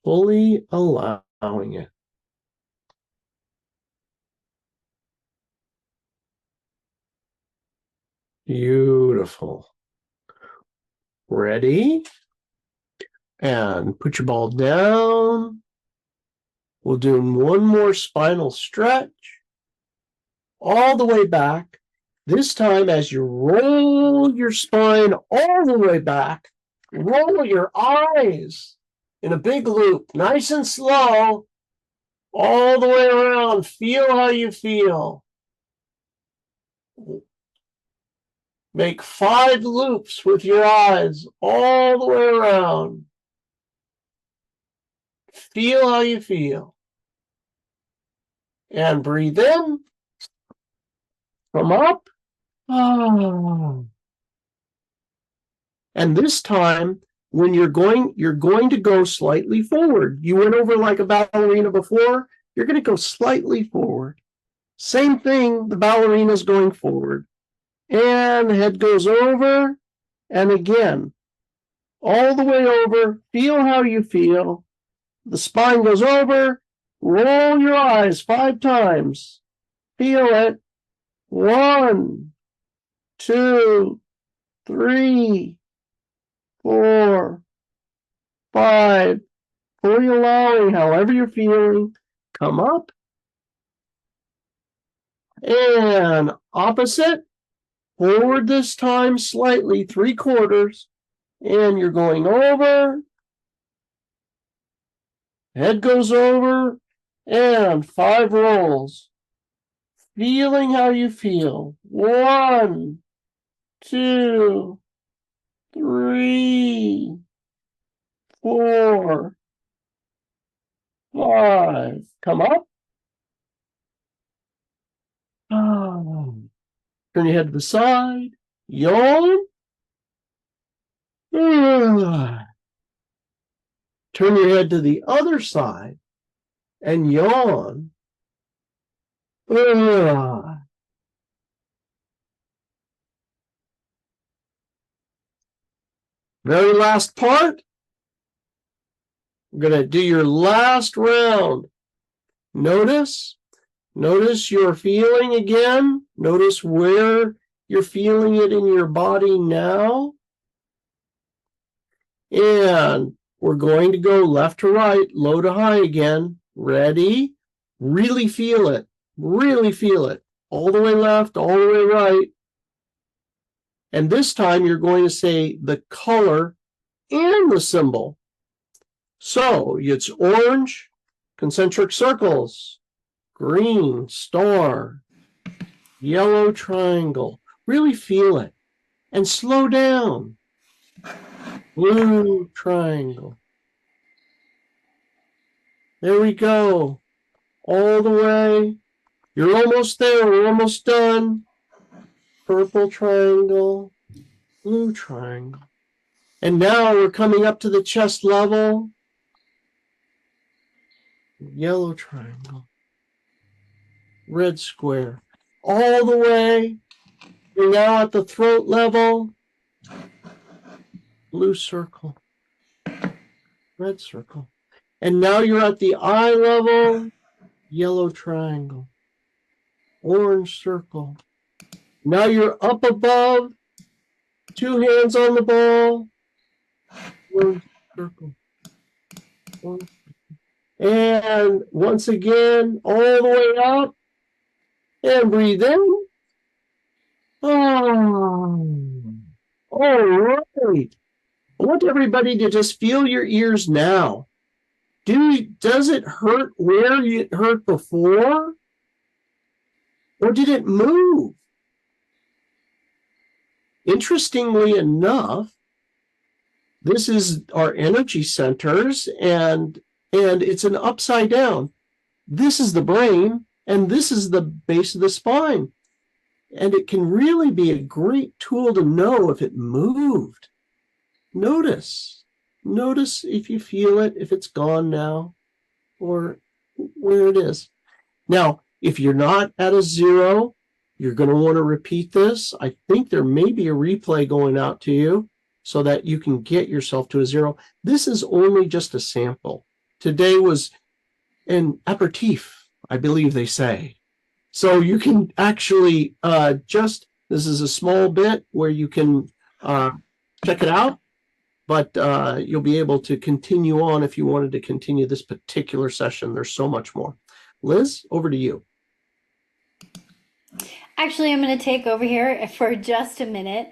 Fully allowing it. Beautiful. Ready? And put your ball down. We'll do one more spinal stretch. All the way back. This time, as you roll your spine all the way back, roll your eyes in a big loop, nice and slow, all the way around. Feel how you feel. Make 5 loops with your eyes all the way around. Feel how you feel. And breathe in. Come up. Oh. And this time, when you're going to go slightly forward. You went over like a ballerina before. You're going to go slightly forward. Same thing, the ballerina's going forward. And the head goes over. And again, all the way over. Feel how you feel. The spine goes over. Roll your eyes 5 times. Feel it. 1, 2, 3, 4, 5. Fully allowing however you're feeling. Come up. And opposite. Forward this time slightly, 3/4. And you're going over. Head goes over. And 5 rolls. Feeling how you feel. 1, 2, 3, 4, 5. Come up. Oh. Turn your head to the side. Yawn. Turn your head to the other side and yawn. Very last part. We're going to do your last round. Notice your feeling again. Notice where you're feeling it in your body now. And we're going to go left to right, low to high again. Ready? Really feel it. Really feel it. All the way left, all the way right. And this time you're going to say the color and the symbol. So it's orange, concentric circles. green star, yellow triangle. Really feel it and slow down. Blue triangle. There we go. All the way. You're almost there. We're almost done. Purple triangle, blue triangle. And now we're coming up to the chest level. Yellow triangle, red square. All the way. You're now at the throat level. Blue circle, red circle. And now you're at the eye level. Yellow triangle, orange circle. Now you're up above. 2 hands on the ball. Orange circle. Orange circle. And once again, all the way up. And breathe in. Oh. All right. I want everybody to just feel your ears now. Does it hurt where it hurt before? Or did it move? Interestingly enough, this is our energy centers, and it's an upside down. This is the brain, and this is the base of the spine. And it can really be a great tool to know if it moved. Notice if you feel it, if it's gone now, or where it is. Now, if you're not at a 0, you're going to want to repeat this. I think there may be a replay going out to you so that you can get yourself to a 0. This is only just a sample. Today was an aperitif, I believe they say. So you can actually this is a small bit where you can check it out, but you'll be able to continue on if you wanted to continue this particular session. There's so much more. Liz, over to you. Actually, I'm going to take over here for just a minute.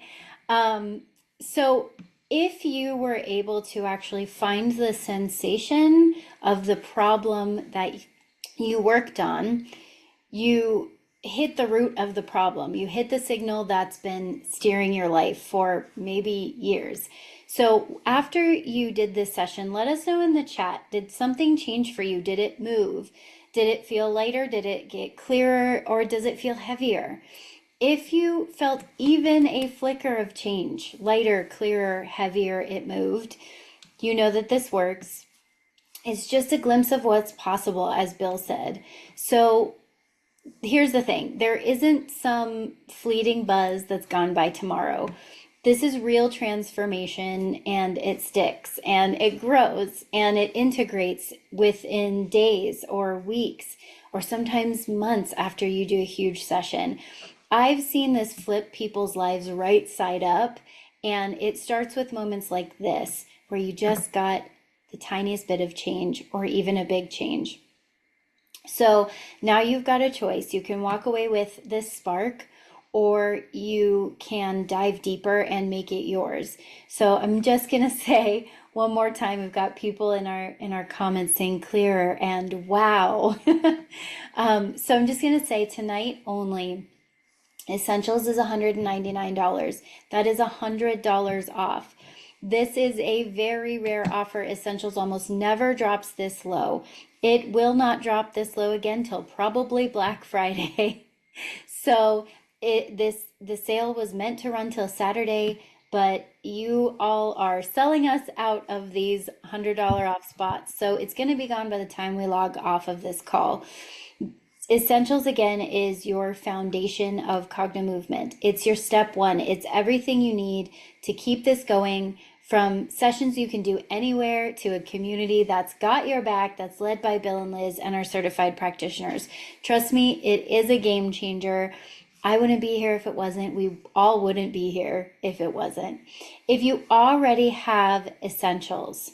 So if you were able to actually find the sensation of the problem that you worked on, you hit the root of the problem. You hit the signal that's been steering your life for maybe years. So after you did this session, let us know in the chat, did something change for you? Did it move? Did it feel lighter? Did it get clearer? Or does it feel heavier? If you felt even a flicker of change, lighter, clearer, heavier, it moved, you know that this works. It's just a glimpse of what's possible, as Bill said. So here's the thing. There isn't some fleeting buzz that's gone by tomorrow. This is real transformation, and it sticks and it grows and it integrates within days or weeks or sometimes months after you do a huge session. I've seen this flip people's lives right side up, and it starts with moments like this where you just got the tiniest bit of change or even a big change. So now you've got a choice. You can walk away with this spark, or you can dive deeper and make it yours. So I'm just going to say one more time, we've got people in our comments saying clearer and wow. So I'm just going to say tonight only, Essentials is $199. That is $100 off. This is a very rare offer. Essentials almost never drops this low. It will not drop this low again till probably Black Friday. So the sale was meant to run till Saturday, but you all are selling us out of these $100 off spots. So it's going to be gone by the time we log off of this call. Essentials, again, is your foundation of Cognomovement. It's your step one. It's everything you need to keep this going, from sessions you can do anywhere to a community that's got your back, that's led by Bill and Liz and our certified practitioners. Trust me, it is a game changer. I wouldn't be here if it wasn't. We all wouldn't be here if it wasn't. If you already have Essentials,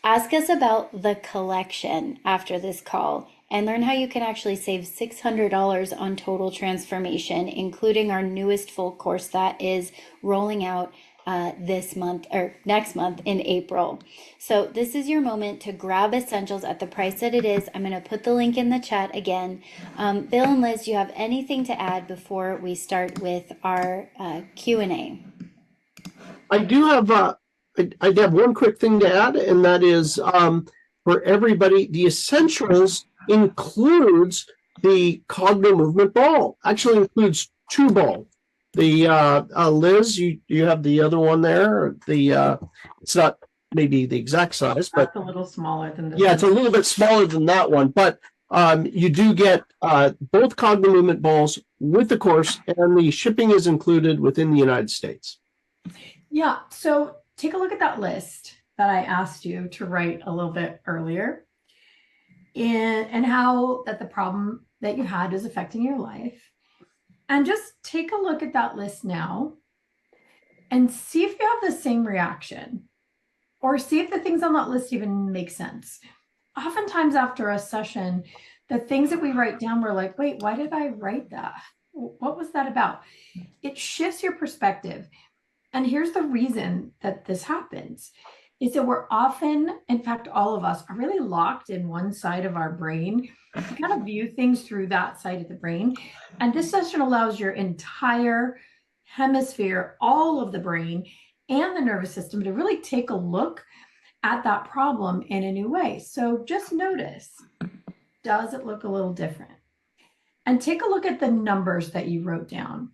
ask us about the collection after this call and learn how you can actually save $600 on total transformation, including our newest full course that is rolling out this month or next month in April. So this is your moment to grab essentials at the price that it is. I'm going to put the link in the chat again. Bill and Liz, do you have anything to add before we start with our Q&A? I do have I have one quick thing to add, and that is for everybody, the essentials includes the Cogno Movement ball. Actually includes 2 balls. The Liz, you have the other one there. The it's not maybe the exact size, but That's a little smaller than this. yeah, it's a little bit smaller than that one. But you do get both Cogno Movement balls with the course, and the shipping is included within the United States. Yeah, so take a look at that list that I asked you to write a little bit earlier, and how that the problem that you had is affecting your life. And just take a look at that list now and see if you have the same reaction, or see if the things on that list even make sense. Oftentimes after a session, the things that we write down, we're like, wait, why did I write that? What was that about? It shifts your perspective. And here's the reason that this happens is that we're often, in fact, all of us are really locked in one side of our brain. We kind of view things through that side of the brain. And this session allows your entire hemisphere, all of the brain and the nervous system, to really take a look at that problem in a new way. So just notice, does it look a little different? And take a look at the numbers that you wrote down.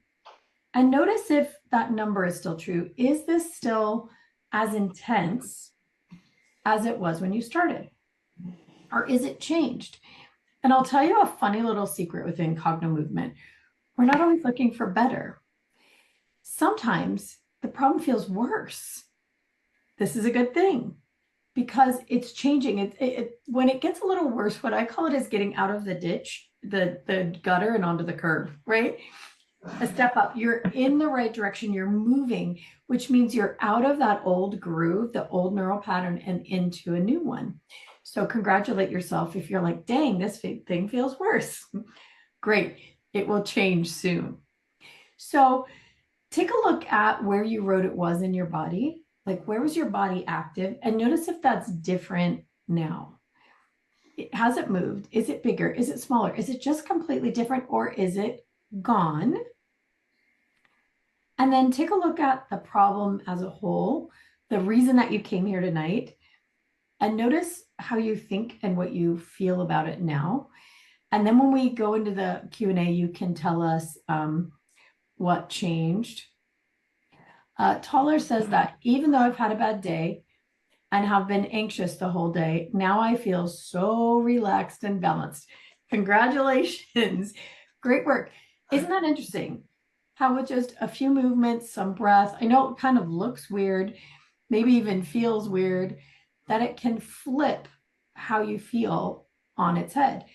And notice if that number is still true. Is this still as intense as it was when you started? Or is it changed? And I'll tell you a funny little secret within Cogno Movement. We're not always looking for better. Sometimes the problem feels worse. This is a good thing because it's changing. When it gets a little worse, what I call it is getting out of the ditch, the gutter, and onto the curb, right? A step up. You're in the right direction. You're moving, which means you're out of that old groove, the old neural pattern, and into a new one. So congratulate yourself if you're like, dang, this thing feels worse. Great. It will change soon. So take a look at where you wrote it was in your body. Like, where was your body active? And notice if that's different now. Has it moved? Is it bigger? Is it smaller? Is it just completely different, or is it gone? And then take a look at the problem as a whole, the reason that you came here tonight, and notice how you think and what you feel about it now. And then when we go into the Q&A, you can tell us what changed. Taller says that even though I've had a bad day and have been anxious the whole day, now I feel so relaxed and balanced. Congratulations. Great work. Isn't that interesting? How with just a few movements, some breath, I know it kind of looks weird, maybe even feels weird, that it can flip how you feel on its head.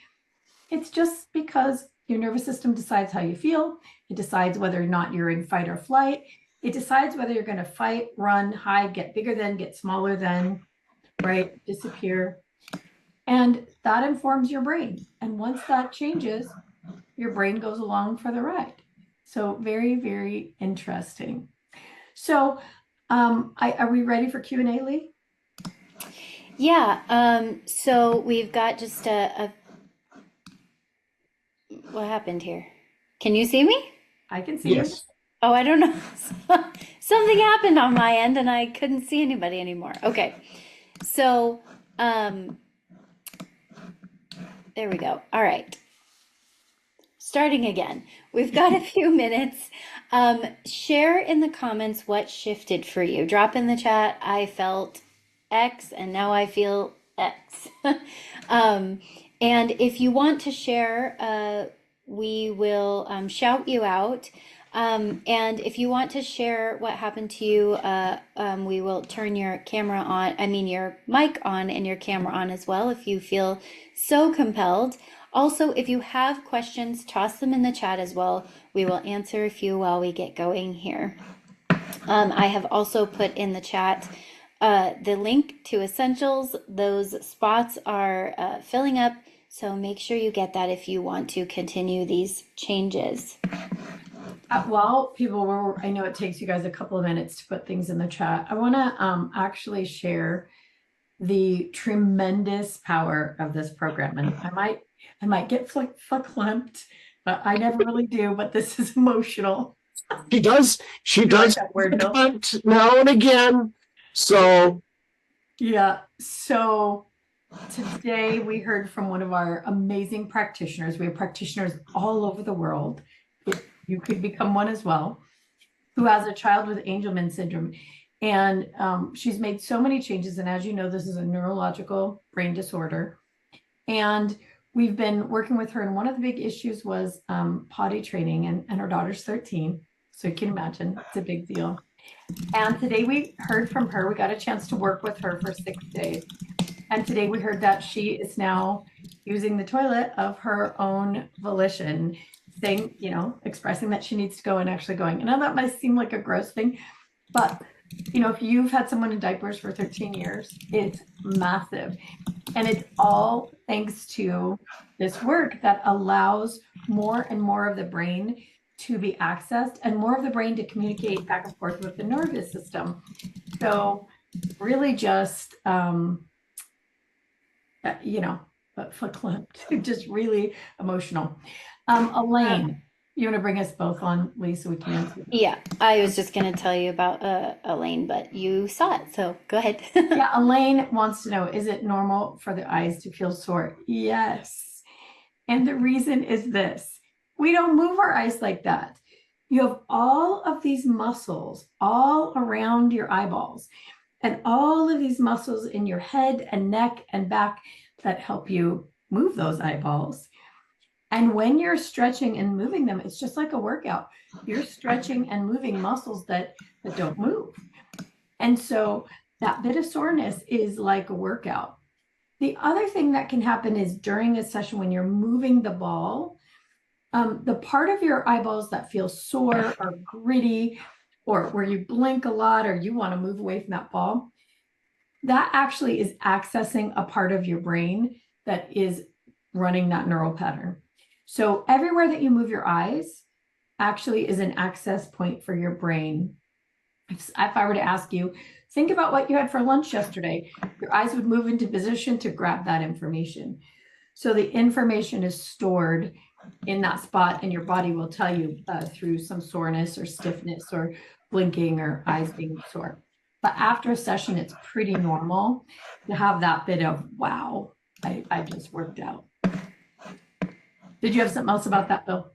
It's just because your nervous system decides how you feel. It decides whether or not you're in fight or flight. It decides whether you're going to fight, run, hide, get bigger than, get smaller than, right? Disappear. And that informs your brain. And once that changes, your brain goes along for the ride. So very, very interesting. So are we ready for Q&A, Lee? Yeah, so we've got just what happened here? Can you see me? I can see you. Oh, I don't know. Something happened on my end and I couldn't see anybody anymore. Okay, so there we go. All right. Starting again. We've got a few minutes. Share in the comments what shifted for you. Drop in the chat, I felt X and now I feel X. And if you want to share, we will shout you out. And if you want to share what happened to you, we will turn your camera on, your mic on and your camera on as well if you feel so compelled. Also, if you have questions, toss them in the chat as well. We will answer a few while we get going here. I have also put in the chat the link to Essentials. Those spots are filling up, so make sure you get that if you want to continue these changes. While people were, I know it takes you guys a couple of minutes to put things in the chat. I want to actually share the tremendous power of this program. And I might get verklempt, but I never really do, but this is emotional. She does like that word, Bill? now and again. So yeah. So today we heard from one of our amazing practitioners. We have practitioners all over the world. You could become one as well, who has a child with Angelman syndrome. And she's made so many changes. And as you know, this is a neurological brain disorder. And we've been working with her. And one of the big issues was potty training. And her daughter's 13. So you can imagine it's a big deal. And today we heard from her. We got a chance to work with her for 6 days. And today we heard that she is now using the toilet of her own volition, saying, expressing that she needs to go and actually going. And I know that might seem like a gross thing, but if you've had someone in diapers for 13 years, it's massive. And it's all thanks to this work that allows more and more of the brain to be accessed and more of the brain to communicate back and forth with the nervous system. So really just, just really emotional. Elaine, you want to bring us both on, Lee, so we can answer? Yeah, I was just going to tell you about Elaine, but you saw it, so go ahead. Yeah, Elaine wants to know, is it normal for the eyes to feel sore? Yes. And the reason is this. We don't move our eyes like that. You have all of these muscles all around your eyeballs and all of these muscles in your head and neck and back that help you move those eyeballs. And when you're stretching and moving them, it's just like a workout. You're stretching and moving muscles that don't move. And so that bit of soreness is like a workout. The other thing that can happen is during a session when you're moving the ball, the part of your eyeballs that feels sore or gritty, or where you blink a lot or you want to move away from that ball, that actually is accessing a part of your brain that is running that neural pattern. So everywhere that you move your eyes actually is an access point for your brain. If I were to ask you, think about what you had for lunch yesterday, your eyes would move into position to grab that information. So the information is stored in that spot, and your body will tell you through some soreness or stiffness or blinking or eyes being sore. But after a session, it's pretty normal to have that bit of, wow, I just worked out. Did you have something else about that, Bill?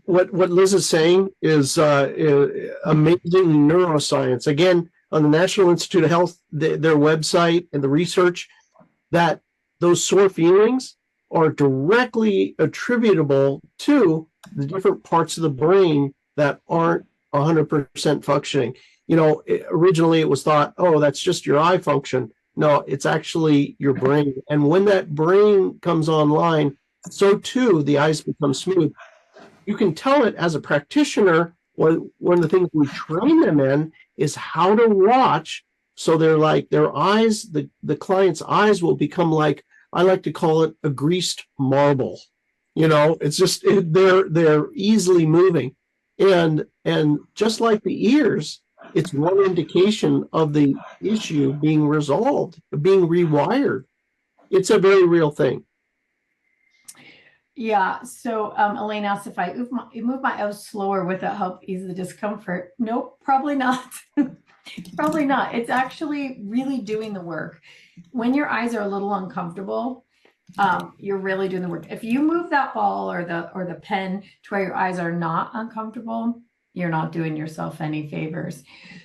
What Liz is saying is amazing neuroscience. Again, on the National Institute of Health, their website and the research, that those sore feelings are directly attributable to the different parts of the brain that aren't 100% functioning. Originally it was thought, oh, that's just your eye function. No, it's actually your brain. And when that brain comes online, so too the eyes become smooth. You can tell it as a practitioner. One of the things we train them in is how to watch. So they're like, their eyes, the client's eyes will become like, I like to call it a greased marble. It's just, they're easily moving. And just like the ears, it's one indication of the issue being resolved, being rewired. It's a very real thing. Yeah. So Elaine asked if I move my eyes slower, would that help ease the discomfort? Nope, probably not. Probably not. It's actually really doing the work. When your eyes are a little uncomfortable, you're really doing the work. If you move that ball or the pen to where your eyes are not uncomfortable, you're not doing yourself any favors.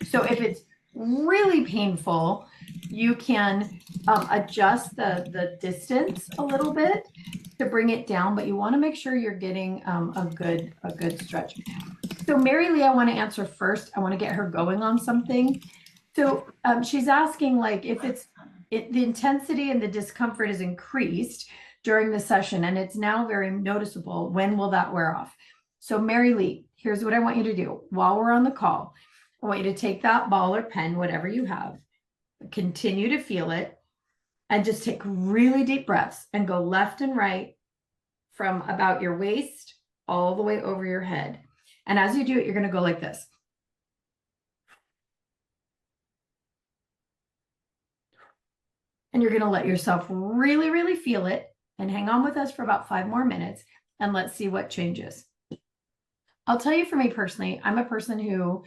So if it's really painful, you can adjust the distance a little bit to bring it down, but you want to make sure you're getting a good stretch. So Mary Lee, I want to answer first. I want to get her going on something. So she's asking, like, if the intensity and the discomfort is increased during the session and it's now very noticeable, when will that wear off? So Mary Lee, here's what I want you to do. While we're on the call, I want you to take that ball or pen, whatever you have, continue to feel it, and just take really deep breaths and go left and right from about your waist all the way over your head. And as you do it, you're going to go like this. And you're going to let yourself really, really feel it and hang on with us for about 5 more minutes. And let's see what changes. I'll tell you, for me personally, I'm a person who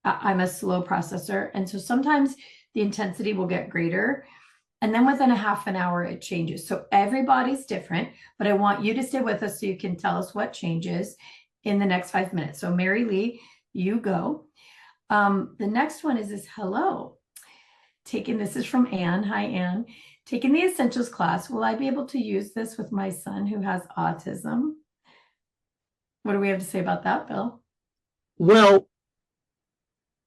I'm a slow processor. And so sometimes the intensity will get greater. And then within a half an hour, it changes. So everybody's different, but I want you to stay with us so you can tell us what changes in the next 5 minutes. So Mary Lee, you go. The next one is this hello. This is from Anne. Hi, Anne. Taking the Essentials class, will I be able to use this with my son who has autism? What do we have to say about that, Bill? Well,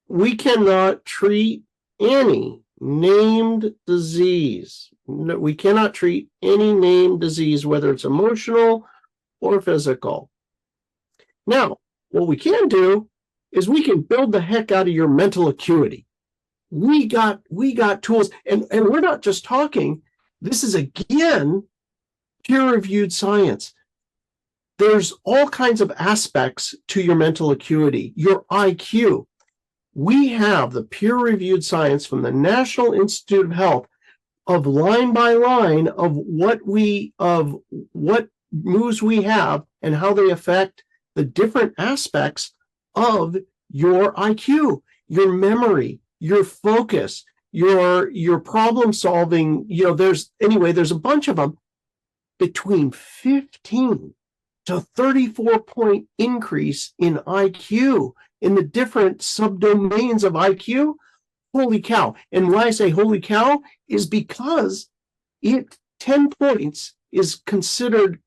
we cannot treat any named disease. No, we cannot treat any named disease, whether it's emotional or physical. Now, what we can do is we can build the heck out of your mental acuity. We got tools, and we're not just talking. This is, again, peer-reviewed science. There's all kinds of aspects to your mental acuity, your IQ. We have the peer-reviewed science from the National Institute of Health of line by line of what moves we have and how they affect the different aspects of your IQ, your memory, your focus, your problem solving. There's a bunch of them. Between 15 to 34 point increase in IQ in the different subdomains of IQ. Holy cow. And why I say holy cow is because 10 points is considered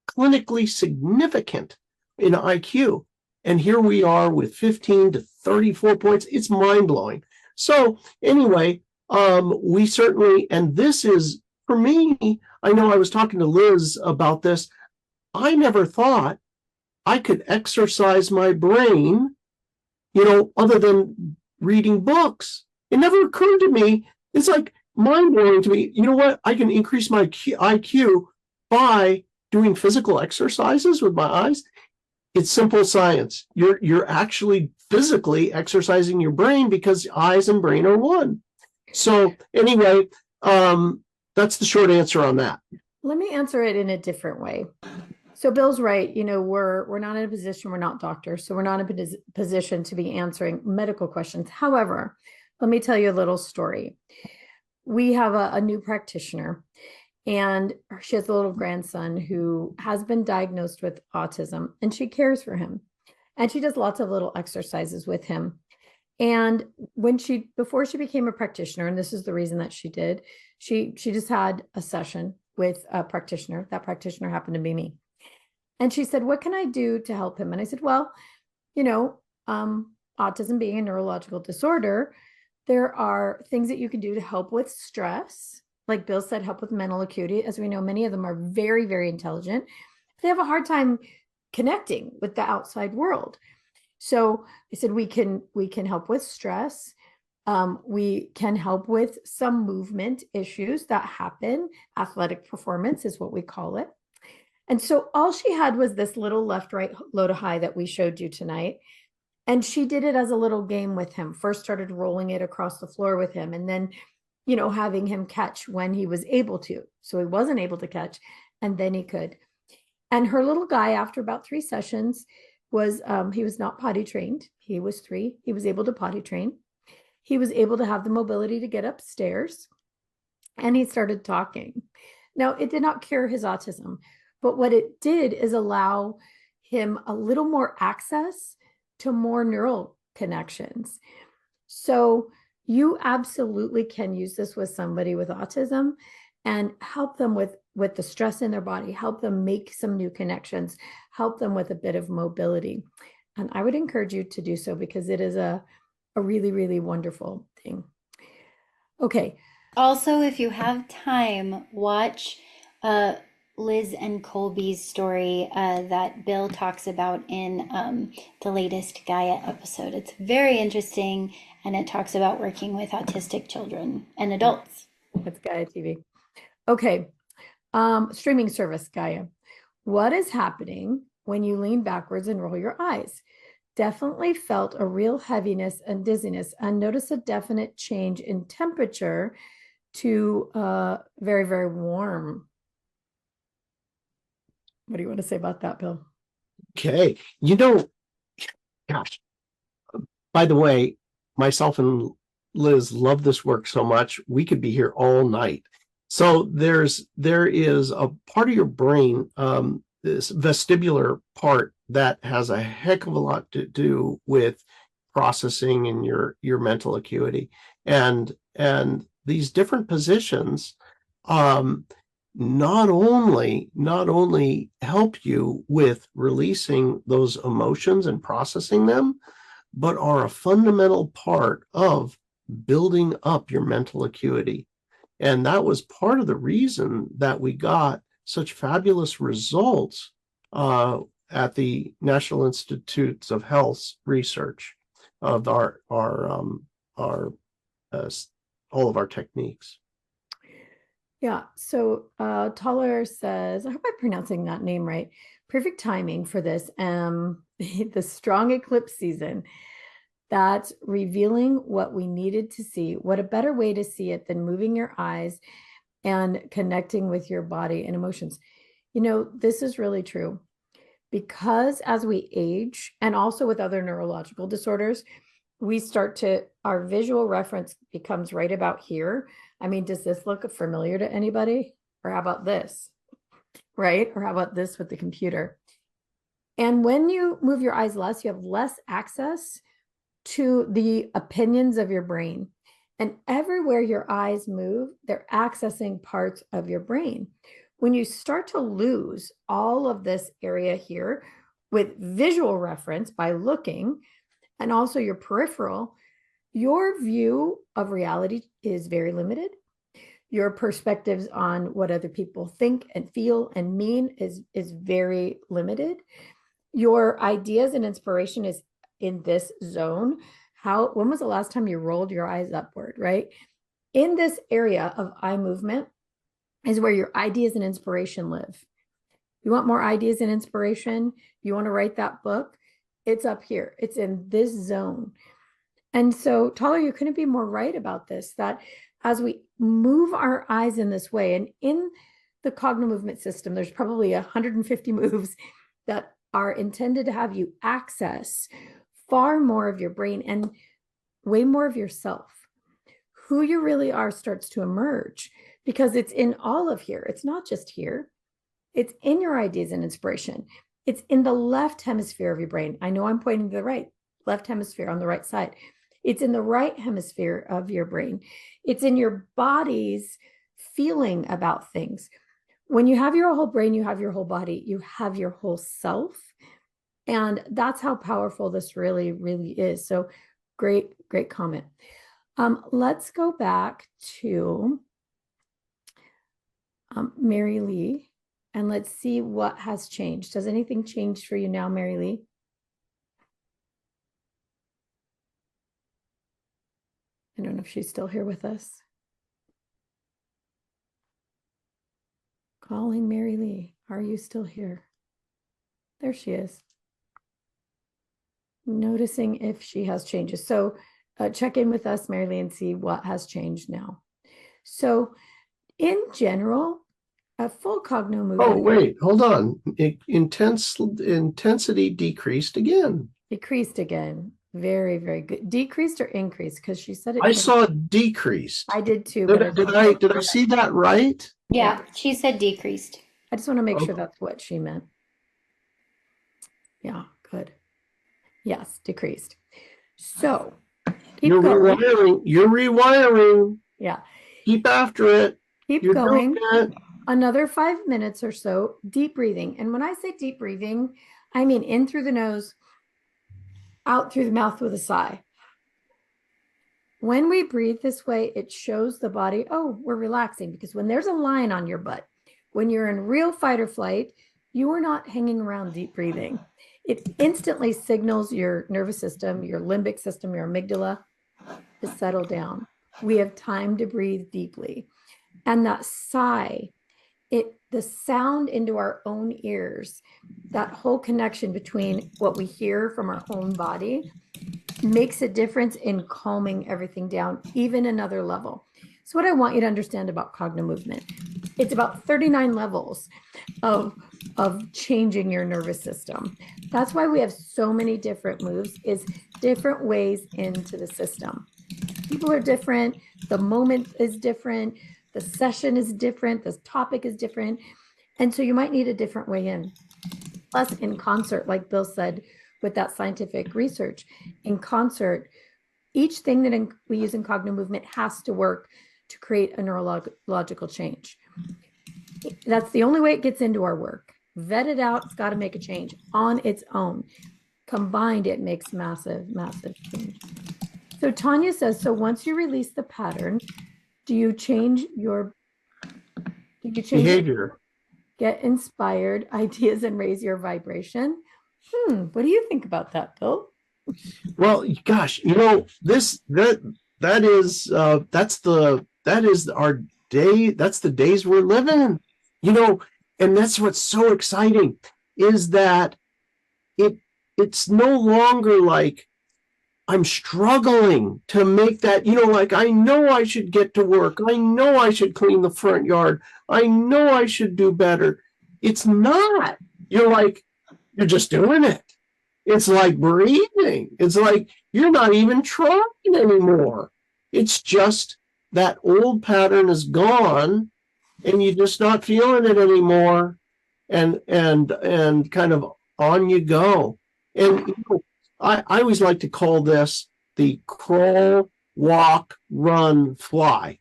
clinically significant in IQ. And here we are with 15 to 34 points. It's mind-blowing. So anyway, we certainly, and this is, for me, I know I was talking to Liz about this. I never thought I could exercise my brain, other than reading books. It never occurred to me. It's like mind-blowing to me. You know what? I can increase my IQ by doing physical exercises with my eyes. It's simple science. You're actually physically exercising your brain because eyes and brain are one. So anyway, that's the short answer on that. Let me answer it in a different way. So Bill's right. We're not in a position, we're not doctors, so we're not in a position to be answering medical questions. However, let me tell you a little story. We have a new practitioner, and she has a little grandson who has been diagnosed with autism, and she cares for him. And she does lots of little exercises with him. And before she became a practitioner, and this is the reason that she did, she just had a session with a practitioner. That practitioner happened to be me. And she said, what can I do to help him? And I said, well, autism being a neurological disorder, there are things that you can do to help with stress. Like Bill said, help with mental acuity. As we know, many of them are very, very intelligent. They have a hard time connecting with the outside world. So I said, we can help with stress. We can help with some movement issues that happen. Athletic performance is what we call it. And so all she had was this little left, right, low to high that we showed you tonight. And she did it as a little game with him. First started rolling it across the floor with him, and then, having him catch when he was able to. So he wasn't able to catch, and then he could. And her little guy, after about 3 sessions, he was not potty trained. He was 3. He was able to potty train. He was able to have the mobility to get upstairs, and he started talking. Now, it did not cure his autism, but what it did is allow him a little more access to more neural connections. So you absolutely can use this with somebody with autism and help them with the stress in their body, help them make some new connections, help them with a bit of mobility. And I would encourage you to do so because it is a really, really wonderful thing. Okay. Also, if you have time, watch Liz and Colby's story that Bill talks about in the latest Gaia episode. It's very interesting, and it talks about working with autistic children and adults. It's Gaia TV. Okay. Streaming service, Gaia. What is happening when you lean backwards and roll your eyes. Definitely felt a real heaviness and dizziness, and notice a definite change in temperature to very, very warm. What do you want to say about that, Bill? Okay. Gosh, by the way, myself and Liz love this work so much, we could be here all night. So there is a part of your brain, this vestibular part, that has a heck of a lot to do with processing and your mental acuity. And these different positions not only help you with releasing those emotions and processing them, but are a fundamental part of building up your mental acuity. And that was part of the reason that we got such fabulous results at the National Institutes of Health's research of all of our techniques. Yeah. So Taller says, I hope I'm pronouncing that name right. Perfect timing for this. The strong eclipse season. That's revealing what we needed to see. What a better way to see it than moving your eyes and connecting with your body and emotions. This is really true, because as we age, and also with other neurological disorders, our visual reference becomes right about here. I mean, does this look familiar to anybody? Or how about this, right? Or how about this with the computer? And when you move your eyes less, you have less access to the opinions of your brain. And everywhere your eyes move, they're accessing parts of your brain. When you start to lose all of this area here with visual reference by looking, and also your peripheral, your view of reality is very limited. Your perspectives on what other people think and feel and mean is very limited. Your ideas and inspiration is in this zone. When was the last time you rolled your eyes upward, right? In this area of eye movement is where your ideas and inspiration live. You want more ideas and inspiration? You want to write that book? It's up here. It's in this zone. And so, Taller, you couldn't be more right about this, that as we move our eyes in this way, and in the Cognomovement system, there's probably 150 moves that are intended to have you access far more of your brain and way more of yourself. Who you really are starts to emerge, because it's in all of here. It's not just here. It's in your ideas and inspiration. It's in the left hemisphere of your brain. I know I'm pointing to the right, left hemisphere on the right side. It's in the right hemisphere of your brain. It's in your body's feeling about things. When you have your whole brain, you have your whole body, you have your whole self. And that's how powerful this really, really is. So great comment. Let's go back to Mary Lee, and let's see what has changed. Has anything changed for you now, Mary Lee? I don't know if she's still here with us. Calling Mary Lee. Are you still here? There she is. Noticing if she has changes. So check in with us, Mary Lee, and see what has changed now. So in general, a full Cogno movement. Oh, wait, hold on. Intensity decreased again. Decreased again. Very, very good. Decreased or increased? Because she said it. I saw decreased. I did too. Did I see that right? Yeah, she said decreased. I just want to make sure that's what she meant. Yeah, good. Yes, decreased. So you're rewiring. You're rewiring. Yeah. Keep after it. Keep going. Another 5 minutes or so, deep breathing. And when I say deep breathing, I mean in through the nose, out through the mouth with a sigh. When we breathe this way, it shows the body, oh, we're relaxing, because when there's a line on your butt, when you're in real fight or flight, you are not hanging around deep breathing. It instantly signals your nervous system, your limbic system, your amygdala to settle down. We have time to breathe deeply. And that sigh the sound into our own ears, that whole connection between what we hear from our own body makes a difference in calming everything down, even another level. So what I want you to understand about Cogno Movement, it's about 39 levels of changing your nervous system. That's why we have so many different moves, is different ways into the system. People are different, the moment is different, the session is different, the topic is different, and so you might need a different way in. Plus, in concert, like Bill said, with that scientific research, in concert, each thing that we use in Cogno Movement has to work to create a neurological change. That's the only way it gets into our work. Vet it out, it's got to make a change on its own. Combined, it makes massive, massive change. So Tanya says, so once you release the pattern, do you change behavior? Get inspired ideas and raise your vibration? What do you think about that, Bill? Well, gosh, that's our day. That's the days we're living, and that's what's so exciting, is that it's no longer like I'm struggling to make that, like I know I should get to work. I know I should clean the front yard. I know I should do better. It's not. You're just doing it. It's like breathing. It's like you're not even trying anymore. It's just that old pattern is gone and you're just not feeling it anymore. And kind of on you go. And I always like to call this the crawl, walk, run, fly.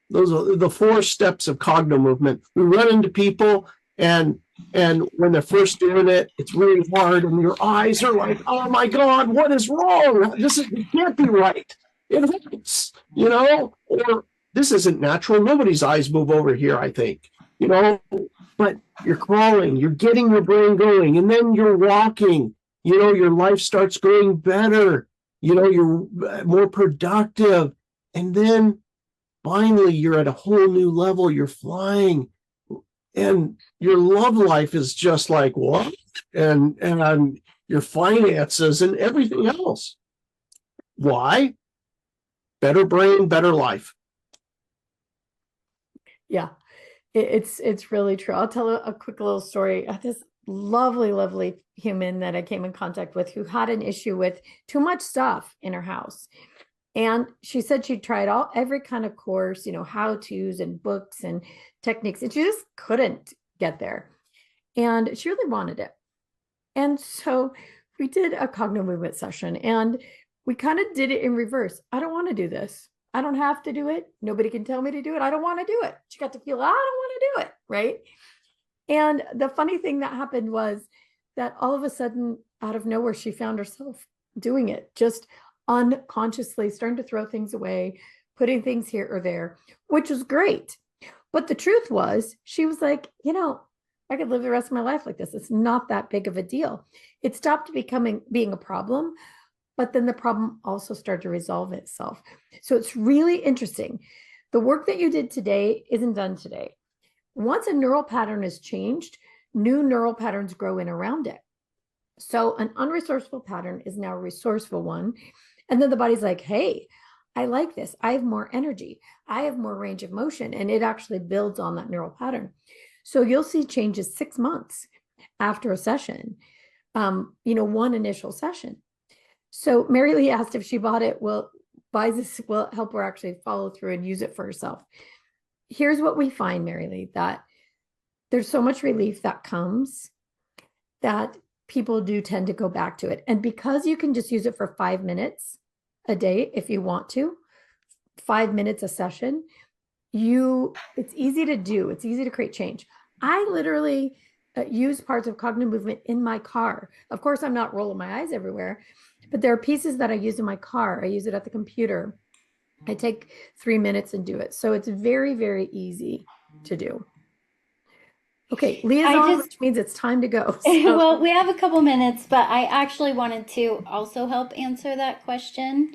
Those are the 4 steps of Cogno Movement. We run into people, and when they're first doing it, it's really hard, and your eyes are like, oh my God, what is wrong? It can't be right. It hurts, or this isn't natural. Nobody's eyes move over here, I think, but you're crawling, you're getting your brain going, and then you're walking. Your life starts going better. You're more productive. And then finally, you're at a whole new level. You're flying. And your love life is just like, what? And your finances and everything else. Why? Better brain, better life. Yeah, it's really true. I'll tell a quick little story. This lovely human that I came in contact with who had an issue with too much stuff in her house. And she said she tried every kind of course, how-tos and books and techniques, and she just couldn't get there. And she really wanted it. And so we did a Cogno Movement session, and we kind of did it in reverse. I don't want to do this. I don't have to do it. Nobody can tell me to do it. I don't want to do it. She got to feel, I don't want to do it, right? And the funny thing that happened was that all of a sudden, out of nowhere, she found herself doing it, just unconsciously starting to throw things away, putting things here or there, which was great. But the truth was, she was like, I could live the rest of my life like this. It's not that big of a deal. It stopped being a problem, but then the problem also started to resolve itself. So it's really interesting. The work that you did today isn't done today. Once a neural pattern is changed, new neural patterns grow in around it. So an unresourceful pattern is now a resourceful one. And then the body's like, hey, I like this. I have more energy. I have more range of motion. And it actually builds on that neural pattern. So you'll see changes 6 months after a session, one initial session. So Mary Lee asked if she bought it, will help her actually follow through and use it for herself. Here's what we find, Mary Lee, that there's so much relief that comes that people do tend to go back to it. And because you can just use it for 5 minutes a day, if you want to, 5 minutes a session, it's easy to do. It's easy to create change. I literally use parts of Cogno Movement in my car. Of course, I'm not rolling my eyes everywhere, but there are pieces that I use in my car. I use it at the computer. I take 3 minutes and do it. So it's very, very easy to do. Okay, Leah's on, which means it's time to go. So. Well, we have a couple minutes, but I actually wanted to also help answer that question.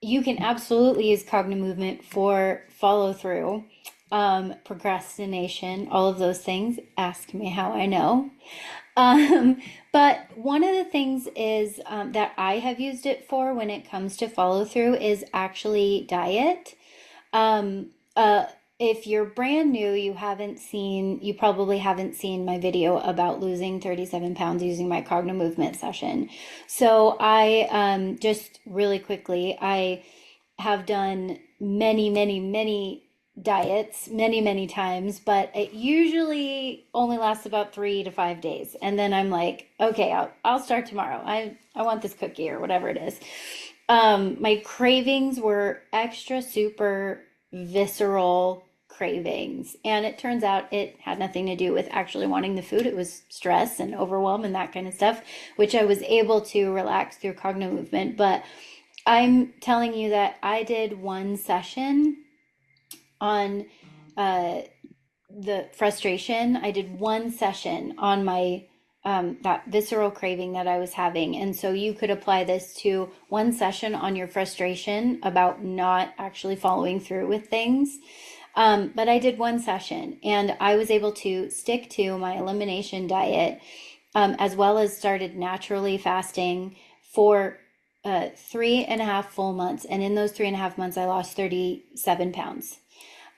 You can absolutely use Cogno Movement for follow through. procrastination, all of those things. Ask me how I know. But one of the things is that I have used it for when it comes to follow through is actually diet. Um, uh, if you're brand new, you probably haven't seen my video about losing 37 pounds using my Cogno movement session. So just really quickly, I have done many diets many times, but it usually only lasts about 3 to 5 days. And then I'm like, okay, I'll start tomorrow. I want this cookie or whatever it is. My cravings were extra super visceral cravings. And it turns out it had nothing to do with actually wanting the food. It was stress and overwhelm and that kind of stuff, which I was able to relax through Cogno movement. But I'm telling you that I did one session on the frustration. I did one session on my that visceral craving that I was having. And so you could apply this to one session on your frustration about not actually following through with things. But I did one session and I was able to stick to my elimination diet, as well as started naturally fasting for 3.5 full months. And in those 3.5 months, I lost 37 pounds.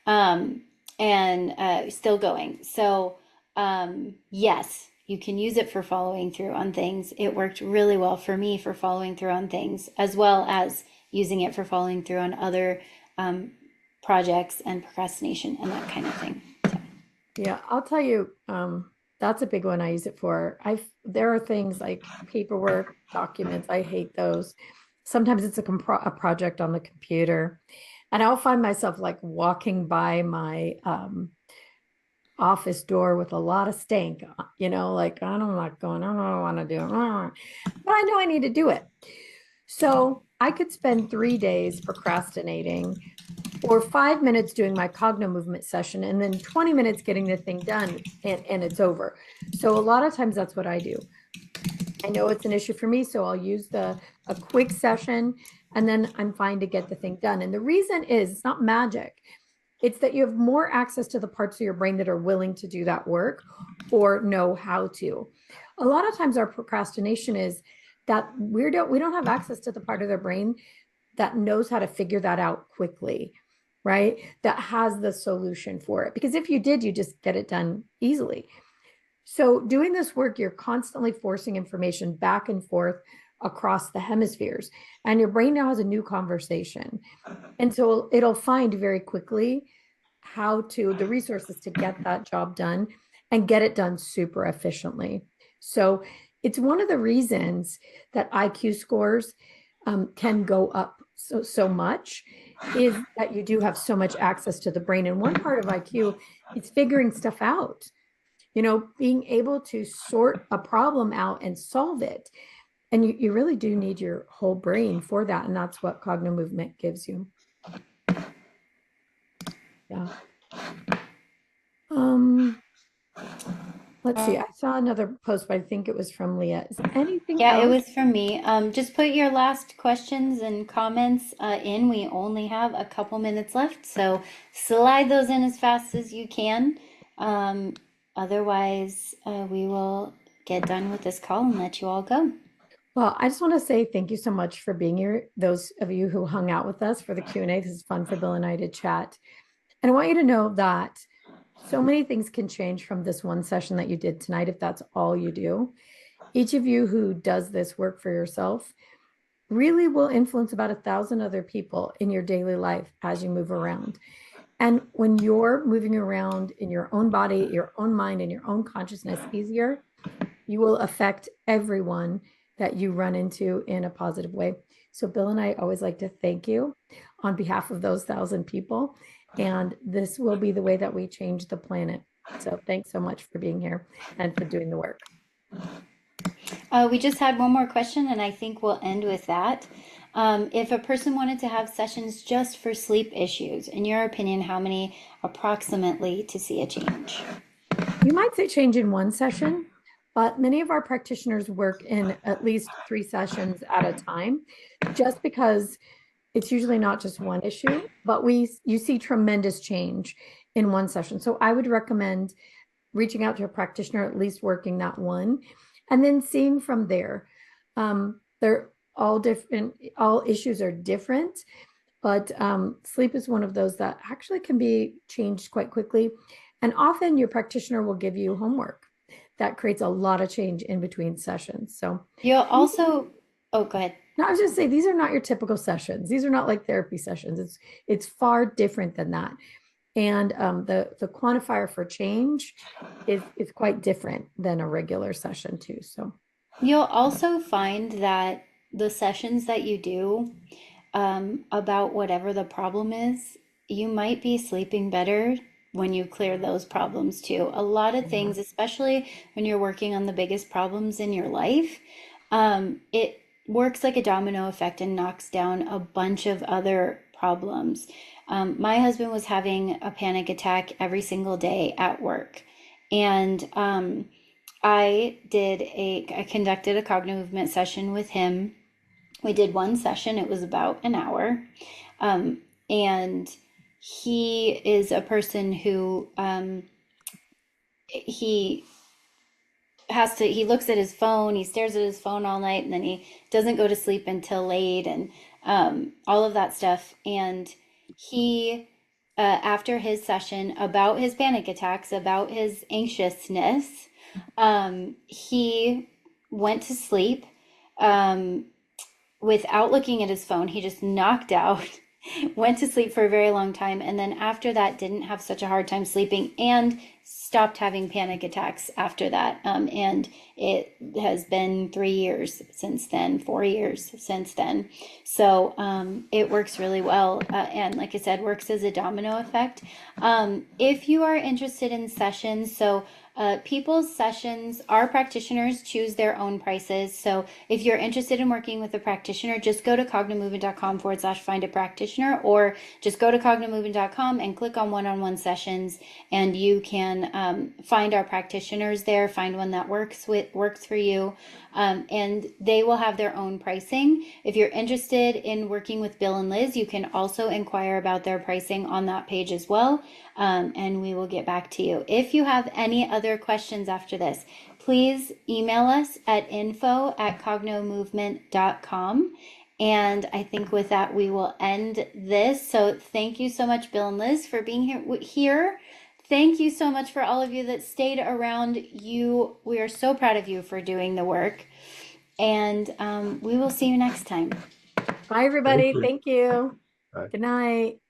And still going. So, yes, you can use it for following through on things. It worked really well for me for following through on things, as well as using it for following through on other projects and procrastination and that kind of thing. So. Yeah, I'll tell you, that's a big one I use it for. There are things like paperwork, documents. I hate those. Sometimes it's a project on the computer. And I'll find myself like walking by my office door with a lot of stank, like I don't want to do it, but I know I need to do it. So I could spend 3 days procrastinating or 5 minutes doing my Cogno movement session and then 20 minutes getting the thing done and it's over. So a lot of times that's what I do. I know it's an issue for me, so I'll use a quick session and then I'm fine to get the thing done. And the reason is it's not magic. It's that you have more access to the parts of your brain that are willing to do that work or know how to. A lot of times our procrastination is that we don't have access to the part of their brain that knows how to figure that out quickly, right? That has the solution for it. Because if you did, you just get it done easily. So doing this work, you're constantly forcing information back and forth across the hemispheres, and your brain now has a new conversation. And so it'll find very quickly the resources to get that job done and get it done super efficiently. So it's one of the reasons that IQ scores can go up so much, is that you do have so much access to the brain. And one part of IQ is figuring stuff out, being able to sort a problem out and solve it. And you really do need your whole brain for that. And that's what Cogno movement gives you. Yeah. Let's see. I saw another post, but I think it was from Leah. Is there anything else? It was from me. Just put your last questions and comments in. We only have a couple minutes left, so slide those in as fast as you can. Otherwise, we will get done with this call and let you all go. Well, I just want to say thank you so much for being here. Those of you who hung out with us for the Q&A, this is fun for Bill and I to chat. And I want you to know that so many things can change from this one session that you did tonight, if that's all you do. Each of you who does this work for yourself really will influence about 1,000 other people in your daily life as you move around. And when you're moving around in your own body, your own mind, and your own consciousness easier, you will affect everyone that you run into in a positive way. So Bill and I always like to thank you on behalf of those 1,000 people. And this will be the way that we change the planet. So thanks so much for being here and for doing the work. We just had one more question, and I think we'll end with that. If a person wanted to have sessions just for sleep issues, in your opinion, how many approximately to see a change? You might say change in one session, but many of our practitioners work in at least 3 sessions at a time, just because it's usually not just one issue, but you see tremendous change in one session. So I would recommend reaching out to a practitioner, at least working that one, and then seeing from there. They're all different, all issues are different, but sleep is one of those that actually can be changed quite quickly. And often your practitioner will give you homework that creates a lot of change in between sessions. So You'll also, oh, go ahead. no, I was just say these are not your typical sessions. These are not like therapy sessions. It's far different than that. And the quantifier for change is quite different than a regular session too. So You'll also find that the sessions that you do about whatever the problem is, you might be sleeping better when you clear those problems too. A lot of things, especially when you're working on the biggest problems in your life, it works like a domino effect and knocks down a bunch of other problems. My husband was having a panic attack every single day at work. And I conducted a Cognomovement session with him. We did one session, it was about an hour. And he is a person who he looks at his phone, he stares at his phone all night, and then he doesn't go to sleep until late, and all of that stuff. And he, after his session about his panic attacks, about his anxiousness, he went to sleep without looking at his phone. He just knocked out, went to sleep for a very long time, and then after that didn't have such a hard time sleeping and stopped having panic attacks after that. And it has been 3 years since then, 4 years since then. So it works really well. And like I said, works as a domino effect. If you are interested in sessions, so people's sessions, our practitioners choose their own prices. So if you're interested in working with a practitioner, just go to cognomovement.com/find a practitioner, or just go to cognomovement.com and click on one-on-one sessions, and you can find our practitioners there, find one that works for you, and they will have their own pricing. If you're interested in working with Bill and Liz, you can also inquire about their pricing on that page as well. And we will get back to you. If you have any other questions after this, please email us at info@cognomovement.com. And I think with that, we will end this. So thank you so much, Bill and Liz, for being here. Thank you so much for all of you that stayed around. We are so proud of you for doing the work. And we will see you next time. bye, everybody. Thank you. Thank you. Bye. Good night.